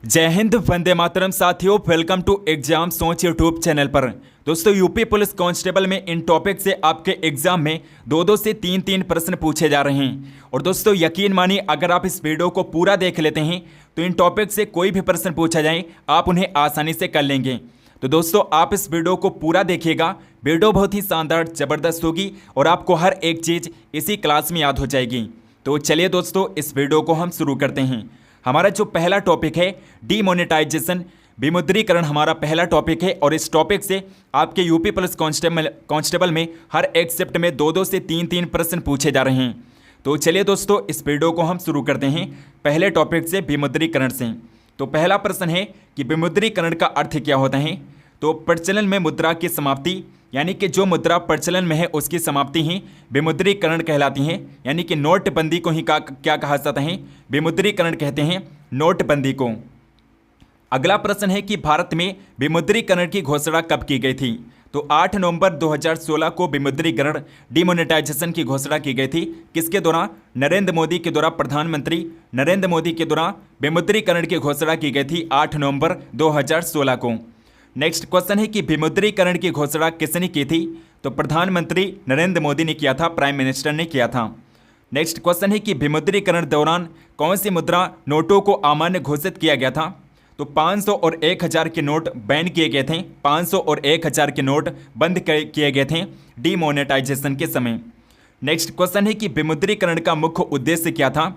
जय हिंद, वंदे मातरम। साथियों, welcome to exam सोच यूट्यूब चैनल पर। दोस्तों, यूपी पुलिस कांस्टेबल में इन टॉपिक से आपके एग्जाम में दो से तीन प्रश्न पूछे जा रहे हैं। और दोस्तों, यकीन मानिए, अगर आप इस वीडियो को पूरा देख लेते हैं तो इन टॉपिक से कोई भी प्रश्न पूछा जाए आप उन्हें आसानी से कर लेंगे। तो दोस्तों, आप इस वीडियो को पूरा देखिएगा। वीडियो बहुत ही शानदार, ज़बरदस्त होगी और आपको हर एक चीज़ इसी क्लास में याद हो जाएगी। तो चलिए दोस्तों, इस वीडियो को हम शुरू करते हैं। हमारा जो पहला टॉपिक है डीमोनेटाइजेशन, विमुद्रीकरण हमारा पहला टॉपिक है। और इस टॉपिक से आपके यूपी पुलिस कांस्टेबल में हर एक शिफ्ट में दो से तीन प्रश्न पूछे जा रहे हैं। तो चलिए दोस्तों, इस वीडियो को हम शुरू करते हैं पहले टॉपिक से, विमुद्रीकरण से। तो पहला प्रश्न है कि विमुद्रीकरण का अर्थ क्या होता है। तो प्रचलन में मुद्रा की समाप्ति, यानी कि जो मुद्रा प्रचलन में है उसकी समाप्ति ही विमुद्रीकरण कहलाती है। यानी कि नोटबंदी को ही क्या कहा जाता है, विमुद्रीकरण कहते हैं नोटबंदी को। अगला प्रश्न है कि भारत में विमुद्रीकरण की घोषणा कब की गई थी। तो 8 नवंबर 2016 को विमुद्रीकरण डीमोनेटाइजेशन की घोषणा की गई थी। किसके दौरान? नरेंद्र मोदी के द्वारा, प्रधानमंत्री नरेंद्र मोदी के द्वारा विमुद्रीकरण की घोषणा की गई थी 8 नवंबर 2016 को। नेक्स्ट क्वेश्चन है कि विमुद्रीकरण की घोषणा किसने की थी। तो प्रधानमंत्री नरेंद्र मोदी ने किया था, प्राइम मिनिस्टर ने किया था। नेक्स्ट क्वेश्चन है कि विमुद्रीकरण दौरान कौन सी मुद्रा नोटों को अमान्य घोषित किया गया था। तो 500 और 1000 के नोट बैन किए गए थे। 500 और 1000 के नोट बंद किए गए थे डीमोनेटाइजेशन के समय। नेक्स्ट क्वेश्चन है कि विमुद्रीकरण का मुख्य उद्देश्य क्या था।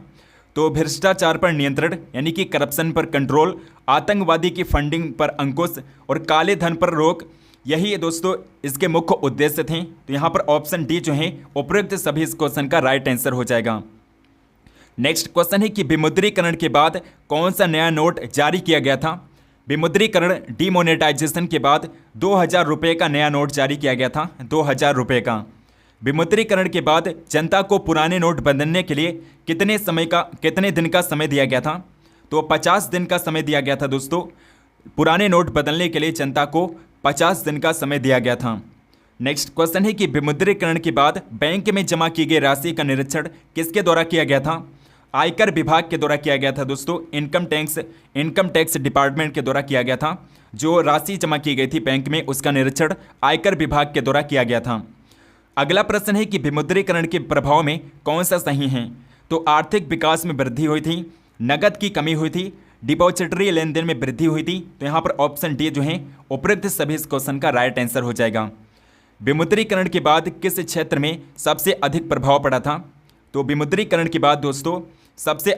तो भ्रष्टाचार पर नियंत्रण, यानी कि करप्शन पर कंट्रोल, आतंकवादी की फंडिंग पर अंकुश और काले धन पर रोक, यही दोस्तों इसके मुख्य उद्देश्य थे। तो यहाँ पर ऑप्शन डी जो है उपयुक्त सभी इस क्वेश्चन का राइट आंसर हो जाएगा। नेक्स्ट क्वेश्चन है कि विमुद्रीकरण के बाद कौन सा नया नोट जारी किया गया था। विमुद्रीकरण डीमोनेटाइजेशन के बाद 2000 रुपये का नया नोट जारी किया गया था, 2000 रुपये का। विमुद्रीकरण के बाद जनता को पुराने नोट बदलने के लिए कितने दिन का समय दिया गया था। तो 50 दिन का समय दिया गया था दोस्तों। पुराने नोट बदलने के लिए जनता को 50 दिन का समय दिया गया था। नेक्स्ट क्वेश्चन है कि विमुद्रीकरण के बाद बैंक में जमा की गई राशि का निरीक्षण किसके द्वारा किया गया था। आयकर विभाग के द्वारा किया गया था दोस्तों। इनकम टैक्स डिपार्टमेंट के द्वारा किया गया था। जो राशि जमा की गई थी बैंक में उसका निरीक्षण आयकर विभाग के द्वारा किया गया था। अगला प्रश्न है कि विमुद्रीकरण के प्रभाव में कौन सा सही है। तो आर्थिक विकास में वृद्धि हुई थी, नगद की कमी हुई थी, डिपॉजिटरी लेन देन में वृद्धि हुई थी। तो यहाँ पर ऑप्शन डी जो है उपयुक्त सभी इस क्वेश्चन का राइट आंसर हो जाएगा। विमुद्रीकरण के बाद किस क्षेत्र में सबसे अधिक प्रभाव पड़ा था। तो विमुद्रीकरण के बाद दोस्तों सबसे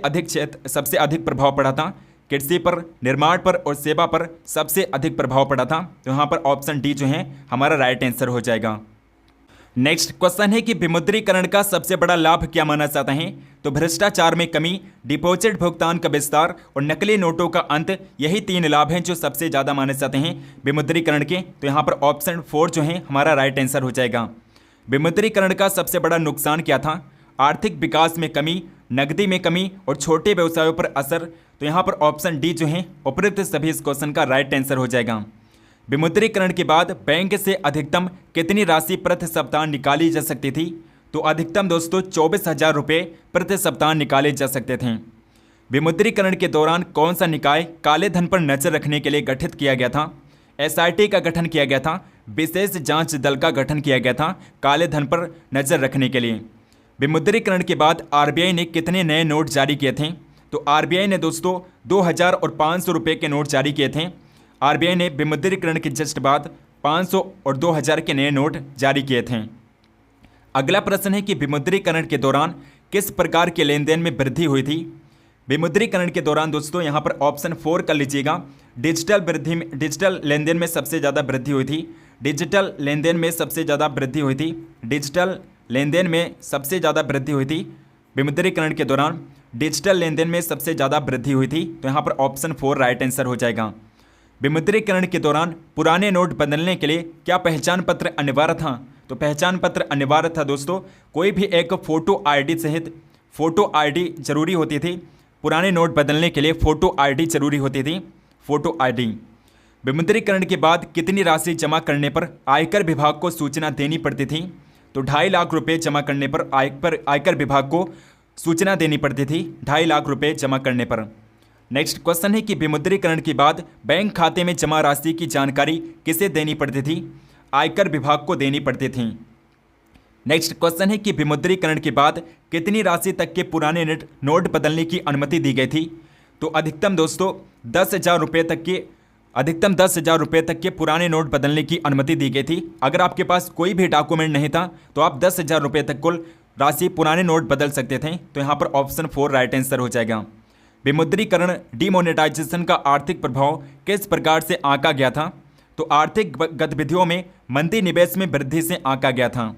अधिक प्रभाव पड़ा था कृषि पर, निर्माण पर और सेवा पर सबसे अधिक प्रभाव पड़ा था। तो यहाँ पर ऑप्शन डी जो है हमारा राइट आंसर हो जाएगा। नेक्स्ट क्वेश्चन है कि विमुद्रीकरण का सबसे बड़ा लाभ क्या माना जाता है। तो भ्रष्टाचार में कमी, डिपॉजिट भुगतान का विस्तार और नकली नोटों का अंत, यही 3 लाभ हैं जो सबसे ज़्यादा माने जाते हैं विमुद्रीकरण के। तो यहाँ पर ऑप्शन 4 जो है हमारा राइट आंसर हो जाएगा। विमुद्रीकरण का सबसे बड़ा नुकसान क्या था। आर्थिक विकास में कमी, नकदी में कमी और छोटे व्यवसायों पर असर। तो यहाँ पर ऑप्शन डी जो है उपयुक्त सभी इस क्वेश्चन का राइट आंसर हो जाएगा। विमुद्रीकरण के बाद बैंक से अधिकतम कितनी राशि प्रति सप्ताह निकाली जा सकती थी। तो अधिकतम दोस्तों 24,000 रुपये प्रति सप्ताह निकाले जा सकते थे। विमुद्रीकरण के दौरान कौन सा निकाय काले धन पर नजर रखने के लिए गठित किया गया था। एसआईटी का गठन किया गया था, विशेष जांच दल का गठन किया गया था काले धन पर नजर रखने के लिए। विमुद्रीकरण के बाद आरबीआई ने कितने नए नोट जारी किए थे। तो आरबीआई ने दोस्तों 2000 और 500 रुपये के नोट जारी किए थे। आरबीआई ने विमुद्रीकरण के जस्ट बाद 500 और 2000 के नए नोट जारी किए थे। अगला प्रश्न है कि विमुद्रीकरण के दौरान किस प्रकार के लेन देन में वृद्धि हुई थी। विमुद्रीकरण के दौरान दोस्तों यहाँ पर ऑप्शन 4 कर लीजिएगा। डिजिटल लेन देन में सबसे ज़्यादा वृद्धि हुई थी। डिजिटल लेन देन में सबसे ज़्यादा वृद्धि हुई थी। डिजिटल लेन देन में सबसे ज़्यादा वृद्धि हुई थी। विमुद्रीकरण के दौरान डिजिटल लेन देन में सबसे ज़्यादा वृद्धि हुई थी। तो यहाँ पर ऑप्शन 4 राइट आंसर हो जाएगा। विमुद्रीकरण के दौरान पुराने नोट बदलने के लिए क्या पहचान पत्र अनिवार्य था। तो पहचान पत्र अनिवार्य था दोस्तों। कोई भी एक फोटो आईडी सहित फोटो आईडी जरूरी होती थी। पुराने नोट बदलने के लिए फोटो आईडी जरूरी होती थी, फोटो आईडी। विमुद्रीकरण के बाद कितनी राशि जमा करने पर आयकर विभाग को सूचना देनी पड़ती थी। तो 2.5 लाख रुपये जमा करने पर आयकर विभाग को सूचना देनी पड़ती थी, 2.5 लाख रुपये जमा करने पर। नेक्स्ट क्वेश्चन है कि विमुद्रीकरण के बाद बैंक खाते में जमा राशि की जानकारी किसे देनी पड़ती थी? आयकर विभाग को देनी पड़ती थी। नेक्स्ट क्वेश्चन है कि विमुद्रीकरण के बाद कितनी राशि तक के पुराने नोट बदलने की अनुमति दी गई थी? तो अधिकतम दोस्तों 10,000 रुपये तक के पुराने नोट बदलने की अनुमति दी गई थी। अगर आपके पास कोई भी डॉक्यूमेंट नहीं था तो आप 10,000 रुपये तक कुल राशि पुराने नोट बदल सकते थे। तो यहाँ पर ऑप्शन 4 राइट आंसर हो जाएगा। विमुद्रीकरण डिमोनेटाइजेशन का आर्थिक प्रभाव किस प्रकार से आंका गया था? तो आर्थिक गतिविधियों में मंदी, निवेश में वृद्धि से आंका गया था।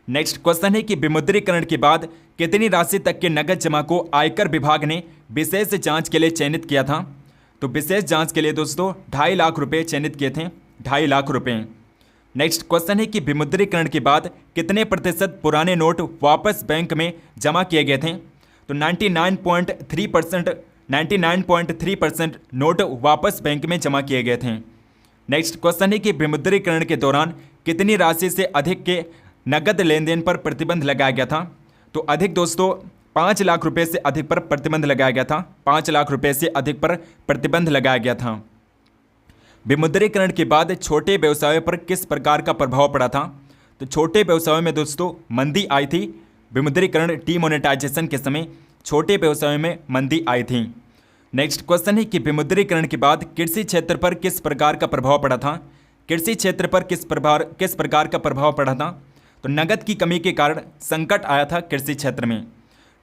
नेक्स्ट क्वेश्चन है कि विमुद्रीकरण के बाद कितनी राशि तक के नकद जमा को आयकर विभाग ने विशेष जांच के लिए चयनित किया था? तो विशेष जांच के लिए दोस्तों 2.5 लाख रुपए चयनित किए थे, 2.5 लाख रुपए। नेक्स्ट क्वेश्चन है कि विमुद्रीकरण के बाद कितने प्रतिशत पुराने नोट वापस बैंक में जमा किए गए थे? तो 99.3% नोट वापस बैंक में जमा किए गए थे। नेक्स्ट क्वेश्चन है कि विमुद्रीकरण के दौरान कितनी राशि से अधिक के नकद लेन देन पर प्रतिबंध लगाया गया था? तो अधिक दोस्तों 5 लाख रुपए से अधिक पर प्रतिबंध लगाया गया था। 5 लाख रुपए से अधिक पर प्रतिबंध लगाया गया था। विमुद्रीकरण के बाद छोटे व्यवसायों पर किस प्रकार का प्रभाव पड़ा था? तो छोटे व्यवसायों में दोस्तों मंदी आई थी। विमुद्रीकरण डिमोनेटाइजेशन के समय छोटे व्यवसायों में मंदी आई थी। नेक्स्ट क्वेश्चन है कि विमुद्रीकरण के बाद कृषि क्षेत्र पर किस प्रकार का प्रभाव पड़ा था? कृषि क्षेत्र पर किस प्रकार का प्रभाव पड़ा था? तो नकद की कमी के कारण संकट आया था कृषि क्षेत्र में।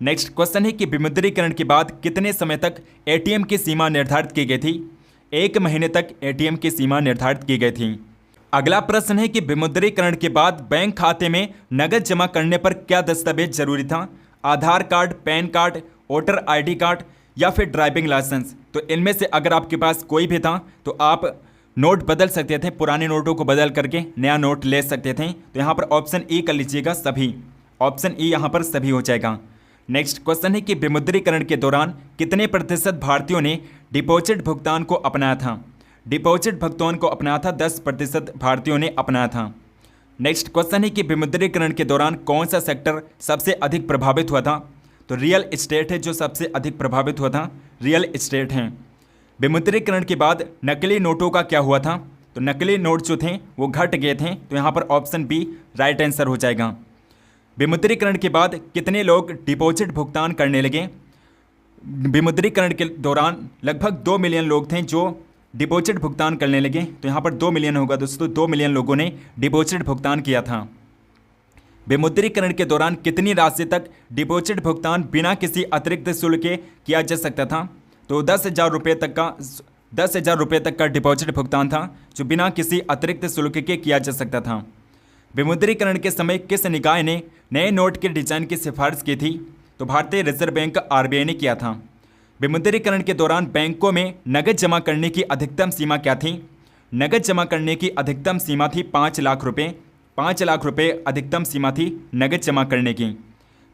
नेक्स्ट क्वेश्चन है कि विमुद्रीकरण के बाद कितने समय तक एटीएम की सीमा निर्धारित की गई थी? 1 महीने तक एटीएम की सीमा निर्धारित की गई थी। अगला प्रश्न है कि विमुद्रीकरण के बाद बैंक खाते में नकद जमा करने पर क्या दस्तावेज जरूरी था? Aadhaar card, PAN card, voter ID card या फिर ड्राइविंग लाइसेंस? तो इनमें से अगर आपके पास कोई भी था तो आप नोट बदल सकते थे, पुराने नोटों को बदल करके नया नोट ले सकते थे। तो यहाँ पर ऑप्शन E कर लीजिएगा, सभी। ऑप्शन E यहाँ पर सभी हो जाएगा। नेक्स्ट क्वेश्चन है कि विमुद्रीकरण के दौरान कितने प्रतिशत भारतीयों ने डिपॉजिट भुगतान को अपनाया था? डिपॉजिट भुगतान को अपनाया था 10% भारतीयों ने अपनाया था। नेक्स्ट क्वेश्चन है कि विमुद्रीकरण के दौरान कौन सा सेक्टर सबसे अधिक प्रभावित हुआ था? तो रियल एस्टेट है जो सबसे अधिक प्रभावित हुआ था, रियल एस्टेट है। विमुद्रीकरण के बाद नकली नोटों का क्या हुआ था? तो नकली नोट जो थे वो घट गए थे। तो यहाँ पर ऑप्शन B राइट आंसर हो जाएगा। विमुद्रीकरण के बाद कितने लोग डिपॉजिट भुगतान करने लगे? विमुद्रीकरण के दौरान लगभग 2 मिलियन लोग थे जो डिपॉजिट भुगतान करने लगे। तो यहाँ पर 2 मिलियन होगा दोस्तों, 2 मिलियन लोगों ने डिपॉजिट भुगतान किया था। विमुद्रीकरण के दौरान कितनी राशि तक डिपॉजिट भुगतान बिना किसी अतिरिक्त शुल्क के किया जा सकता था? तो 10,000 रुपये तक का डिपॉजिट भुगतान था जो बिना किसी अतिरिक्त शुल्क के किया जा सकता था। विमुद्रीकरण के समय किस निकाय ने नए नोट के डिजाइन की सिफारिश की थी? तो भारतीय रिजर्व बैंक RBI ने किया था। विमुद्रीकरण के दौरान बैंकों में नकद जमा करने की अधिकतम सीमा क्या थी? नकद जमा करने की अधिकतम सीमा थी 5 लाख रुपये। 5 लाख रुपये अधिकतम सीमा थी नकद जमा करने की।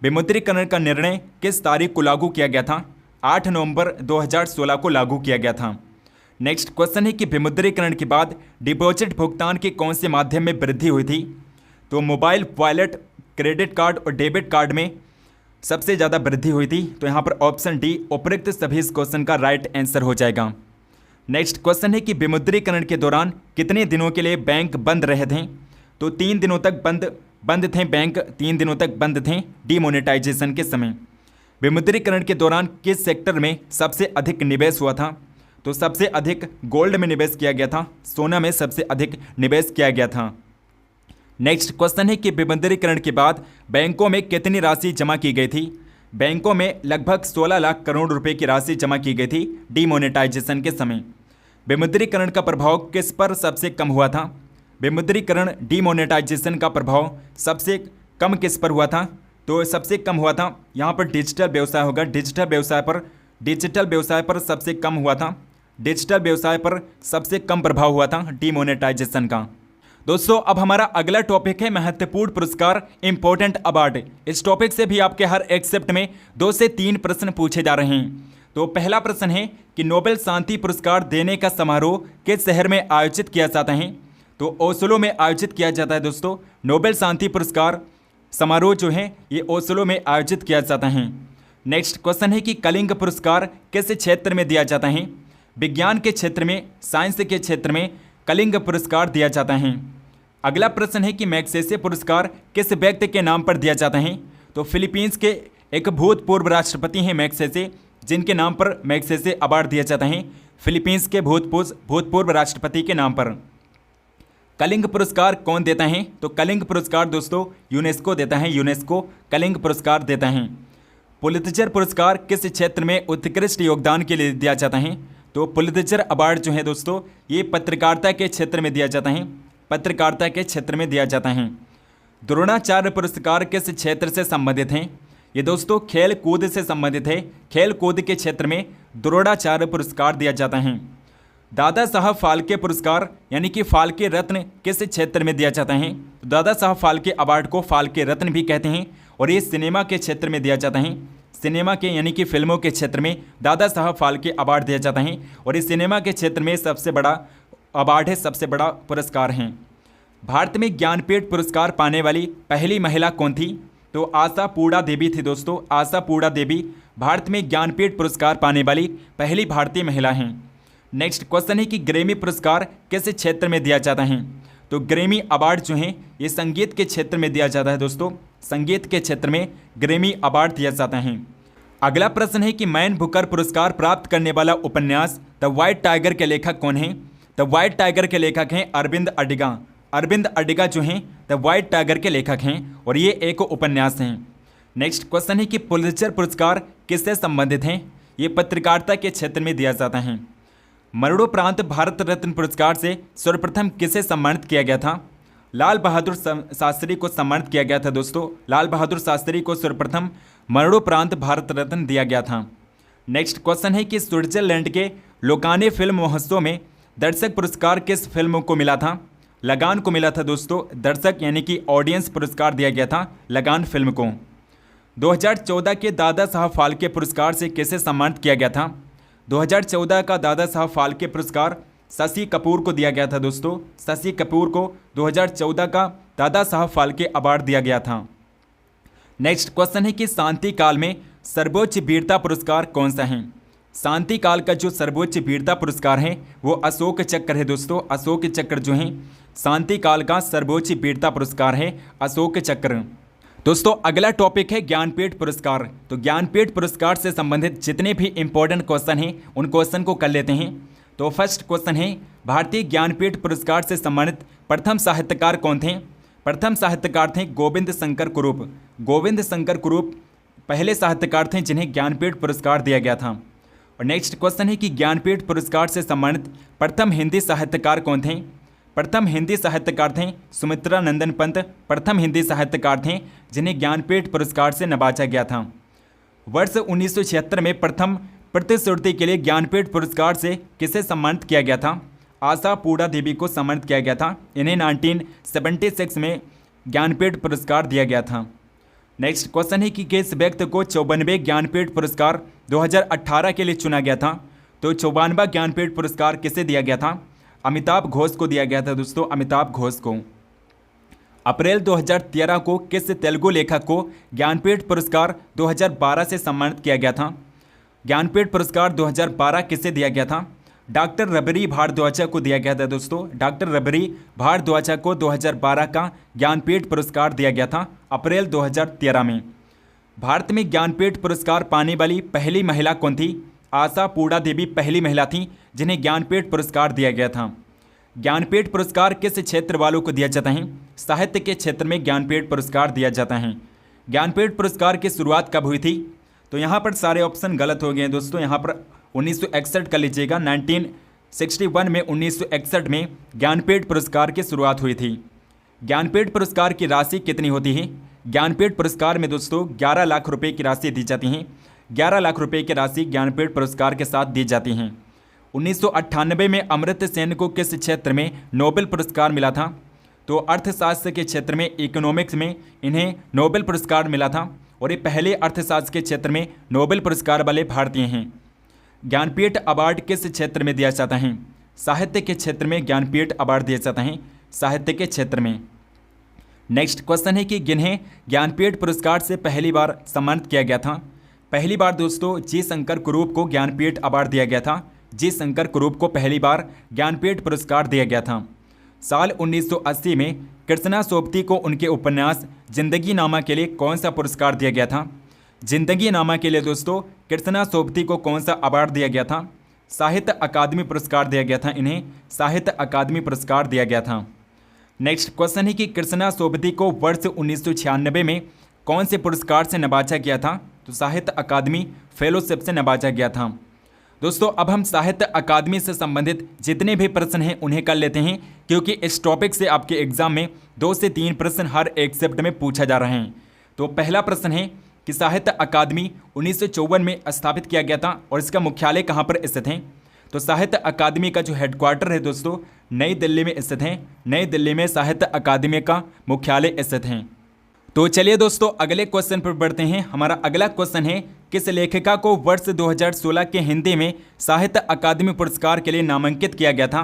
विमुद्रीकरण का निर्णय किस तारीख को लागू किया गया था? 8 नवंबर 2016 को लागू किया गया था। नेक्स्ट क्वेश्चन है कि विमुद्रीकरण के बाद डिपॉजिट भुगतान के कौन से माध्यम में वृद्धि हुई थी? तो मोबाइल वॉलेट, क्रेडिट कार्ड और डेबिट कार्ड में सबसे ज़्यादा वृद्धि हुई थी। तो यहाँ पर ऑप्शन D उपरोक्त सभी इस क्वेश्चन का राइट आंसर हो जाएगा। नेक्स्ट क्वेश्चन है कि विमुद्रीकरण के दौरान कितने दिनों के लिए बैंक बंद रहे थे? तो 3 दिनों तक बंद थे बैंक, 3 दिनों तक बंद थे डिमोनेटाइजेशन के समय। विमुद्रीकरण के दौरान किस सेक्टर में सबसे अधिक निवेश हुआ था? तो सबसे अधिक गोल्ड में निवेश किया गया था, सोना में सबसे अधिक निवेश किया गया था। नेक्स्ट क्वेश्चन है कि विमुद्रीकरण के बाद बैंकों में कितनी राशि जमा की गई थी? बैंकों में लगभग 16 लाख करोड़ रुपए की राशि जमा की गई थी डिमोनेटाइजेशन के समय। विमुद्रीकरण का प्रभाव किस पर सबसे कम हुआ था? विमुद्रीकरण डिमोनेटाइजेशन का प्रभाव सबसे कम किस पर हुआ था? तो सबसे कम हुआ था यहाँ पर डिजिटल व्यवसाय होगा। डिजिटल व्यवसाय पर सबसे कम हुआ था। डिजिटल व्यवसाय पर सबसे कम प्रभाव हुआ था डिमोनेटाइजेशन का। दोस्तों अब हमारा अगला टॉपिक है महत्वपूर्ण पुरस्कार, इंपॉर्टेंट अवार्ड। इस टॉपिक से भी आपके हर एक शिफ्ट में 2 से 3 प्रश्न पूछे जा रहे हैं। तो पहला प्रश्न है कि नोबेल शांति पुरस्कार देने का समारोह किस शहर में आयोजित किया जाता है? तो ओस्लो में आयोजित किया जाता है दोस्तों। नोबेल शांति पुरस्कार समारोह जो है ये ओस्लो में आयोजित किया जाता है। नेक्स्ट क्वेश्चन है कि कलिंग पुरस्कार किस क्षेत्र में दिया जाता है? विज्ञान के क्षेत्र में, साइंस के क्षेत्र में कलिंग पुरस्कार दिया जाता है। अगला प्रश्न है कि मैग्सेसे पुरस्कार किस व्यक्ति के नाम पर दिया जाता है? तो फिलीपींस के एक भूतपूर्व राष्ट्रपति हैं मैग्सेसे, जिनके नाम पर मैग्सेसे अवार्ड दिया जाता है, फिलीपींस के भूतपूर्व राष्ट्रपति के नाम पर। कलिंग पुरस्कार कौन देता है? तो कलिंग पुरस्कार दोस्तों यूनेस्को देता है, यूनेस्को कलिंग पुरस्कार देता है। पुलित्जर पुरस्कार किस क्षेत्र में उत्कृष्ट योगदान के लिए दिया जाता है? तो पुलित्जर अवार्ड जो है दोस्तों ये पत्रकारिता के क्षेत्र में दिया जाता है, पत्रकारिता के क्षेत्र में दिया जाता है। द्रोणाचार्य पुरस्कार किस क्षेत्र से संबंधित हैं? ये दोस्तों खेल कूद से संबंधित है, खेल कूद के क्षेत्र में द्रोणाचार्य पुरस्कार दिया जाता है। दादा साहब फाल्के पुरस्कार यानी कि फाल्के रत्न किस क्षेत्र में दिया जाता है? तो दादा साहब फाल्के अवार्ड को फाल्के रत्न भी कहते हैं और ये सिनेमा के क्षेत्र में दिया जाता है, सिनेमा के यानी कि फिल्मों के क्षेत्र में दादा साहब फाल्के अवार्ड दिया जाता है और इस सिनेमा के क्षेत्र में सबसे बड़ा अवार्ड है, सबसे बड़ा पुरस्कार है। भारत में ज्ञानपीठ पुरस्कार पाने वाली पहली महिला कौन थी? तो आशापूर्णा देवी थी दोस्तों, आशापूर्णा देवी भारत में ज्ञानपीठ पुरस्कार पाने वाली पहली भारतीय महिला हैं। नेक्स्ट क्वेश्चन है कि ग्रैमी पुरस्कार किस क्षेत्र में दिया जाता है? तो ग्रैमी अवार्ड जो हैं ये संगीत के क्षेत्र में दिया जाता है दोस्तों, संगीत के क्षेत्र में ग्रैमी अवार्ड दिया जाता है। अगला प्रश्न है कि मैन बुकर पुरस्कार प्राप्त करने वाला उपन्यास द व्हाइट टाइगर के लेखक कौन है? द व्हाइट टाइगर के लेखक हैं अरविंद अडिगा। अरविंद अडिगा जो हैं द व्हाइट टाइगर के लेखक हैं और ये एक उपन्यास हैं। नेक्स्ट क्वेश्चन है कि पुलित्जर पुरस्कार किससे संबंधित हैं? ये पत्रकारिता के क्षेत्र में दिया जाता है। मरणोपरांत भारत रत्न पुरस्कार से सर्वप्रथम किसे सम्मानित किया गया था? लाल बहादुर शास्त्री को सम्मानित किया गया था दोस्तों, लाल बहादुर शास्त्री को सर्वप्रथम मरणोपरांत भारत रत्न दिया गया था। नेक्स्ट क्वेश्चन है कि स्विट्जरलैंड के लोकाने फिल्म महोत्सव में दर्शक पुरस्कार किस फिल्म को मिला था? लगान को मिला था दोस्तों, दर्शक यानी कि ऑडियंस पुरस्कार दिया गया था लगान फिल्म को। 2014 के दादा साहब फाल्के पुरस्कार से किसे सम्मानित किया गया था? 2014 का दादा साहब फाल्के पुरस्कार शशि कपूर को दिया गया था दोस्तों, शशि कपूर को 2014 का दादा साहब फाल्के अवार्ड दिया गया था। नेक्स्ट क्वेश्चन है कि शांति काल में सर्वोच्च वीरता पुरस्कार कौन सा है? शांति काल का जो सर्वोच्च वीरता पुरस्कार है वो अशोक चक्र है दोस्तों, अशोक चक्र जो है शांति काल का सर्वोच्च वीरता पुरस्कार है अशोक चक्र। दोस्तों अगला टॉपिक है ज्ञानपीठ पुरस्कार। तो ज्ञानपीठ पुरस्कार से संबंधित जितने भी इंपॉर्टेंट क्वेश्चन हैं उन क्वेश्चन को कर लेते हैं। तो फर्स्ट क्वेश्चन है भारतीय ज्ञानपीठ पुरस्कार से सम्मानित प्रथम साहित्यकार कौन थे? प्रथम साहित्यकार थे गोविंद शंकर कुरूप। गोविंद शंकर कुरूप पहले साहित्यकार थे जिन्हें ज्ञानपीठ पुरस्कार दिया गया था। और नेक्स्ट क्वेश्चन है कि ज्ञानपीठ पुरस्कार से सम्मानित प्रथम हिंदी साहित्यकार कौन थे? प्रथम हिंदी साहित्यकार थे सुमित्रा नंदन पंत, प्रथम हिंदी साहित्यकार थे जिन्हें ज्ञानपीठ पुरस्कार से नवाजा गया था। वर्ष 1976 में प्रथम प्रतिश्रुति के लिए ज्ञानपीठ पुरस्कार से किसे सम्मानित किया गया था? आशापूर्णा देवी को सम्मानित किया गया था। इन्हें 1976 में ज्ञानपीठ पुरस्कार दिया गया था। नेक्स्ट क्वेश्चन है कि किस व्यक्ति को 54वें ज्ञानपीठ पुरस्कार 2018 के लिए चुना गया था? तो 54वां ज्ञानपीठ पुरस्कार किसे दिया गया था? अमिताभ घोष को दिया गया था दोस्तों, अमिताभ घोष को। अप्रैल 2013 को किस तेलुगु लेखक को ज्ञानपीठ पुरस्कार 2012 से सम्मानित किया गया था? ज्ञानपीठ पुरस्कार 2012 किसे दिया गया था? डॉक्टर रबरी भारद्वाजा को दिया गया था दोस्तों, डॉक्टर रबरी भारद्वाजा को 2012 का ज्ञानपीठ पुरस्कार दिया गया था अप्रैल 2013 में। भारत में ज्ञानपीठ पुरस्कार पाने वाली पहली महिला कौन थी? आशापूर्णा देवी पहली महिला थी जिन्हें ज्ञानपीठ पुरस्कार दिया गया था। ज्ञानपीठ पुरस्कार किस क्षेत्र वालों को दिया जाता है? साहित्य के क्षेत्र में ज्ञानपीठ पुरस्कार दिया जाता है। ज्ञानपीठ पुरस्कार की शुरुआत कब हुई थी? तो यहाँ पर सारे ऑप्शन गलत हो गए हैं दोस्तों, यहाँ पर 1961 कर लीजिएगा। 1961 में 1961 में ज्ञानपीठ पुरस्कार की शुरुआत हुई थी। ज्ञानपीठ पुरस्कार की राशि कितनी होती है? ज्ञानपीठ पुरस्कार में दोस्तों 11 लाख रुपए की राशि दी जाती हैं। 11 लाख रुपए की राशि ज्ञानपीठ पुरस्कार के साथ दी जाती हैं। 1998 में अमर्त्य सेन को किस क्षेत्र में नोबेल पुरस्कार मिला था? तो अर्थशास्त्र के क्षेत्र में, इकोनॉमिक्स में इन्हें नोबेल पुरस्कार मिला था और ये पहले अर्थशास्त्र के क्षेत्र में नोबेल पुरस्कार वाले भारतीय हैं। ज्ञानपीठ अवार्ड किस क्षेत्र में दिया जाता है? साहित्य के क्षेत्र में ज्ञानपीठ अवार्ड दिया जाता है, साहित्य के क्षेत्र में। नेक्स्ट क्वेश्चन है कि जिन्हें ज्ञानपीठ पुरस्कार से पहली बार सम्मानित किया गया था? पहली बार दोस्तों जी शंकर कुरूप को ज्ञानपीठ अवार्ड दिया गया था। जी शंकर कुरूप को पहली बार ज्ञानपीठ पुरस्कार दिया गया था। साल 1980 में कृष्णा सोबती को उनके उपन्यास जिंदगी नामा के लिए कौन सा पुरस्कार दिया गया था? जिंदगी नामा के लिए दोस्तों कृष्णा सोबती को कौन सा अवार्ड दिया गया था? साहित्य अकादमी पुरस्कार दिया गया था। इन्हें साहित्य अकादमी पुरस्कार दिया गया था। नेक्स्ट क्वेश्चन है कि कृष्णा सोबती को वर्ष 1996 में कौन से पुरस्कार से नवाजा गया था? तो साहित्य अकादमी फेलोशिप से नवाजा गया था। दोस्तों अब हम साहित्य अकादमी से संबंधित जितने भी प्रश्न हैं उन्हें कर लेते हैं, क्योंकि इस टॉपिक से आपके एग्जाम में 2 से 3 प्रश्न हर एक शिफ्ट में पूछा जा रहे हैं। तो पहला प्रश्न है कि साहित्य अकादमी 1954 में स्थापित किया गया था और इसका मुख्यालय कहाँ पर स्थित है? तो साहित्य अकादमी का जो हेडक्वार्टर है दोस्तों नई दिल्ली में स्थित है। नई दिल्ली में साहित्य अकादमी का मुख्यालय स्थित है। तो चलिए दोस्तों अगले क्वेश्चन पर बढ़ते हैं। हमारा अगला क्वेश्चन है किस लेखिका को वर्ष 2016 के हिंदी में साहित्य अकादमी पुरस्कार के लिए नामांकित किया गया था?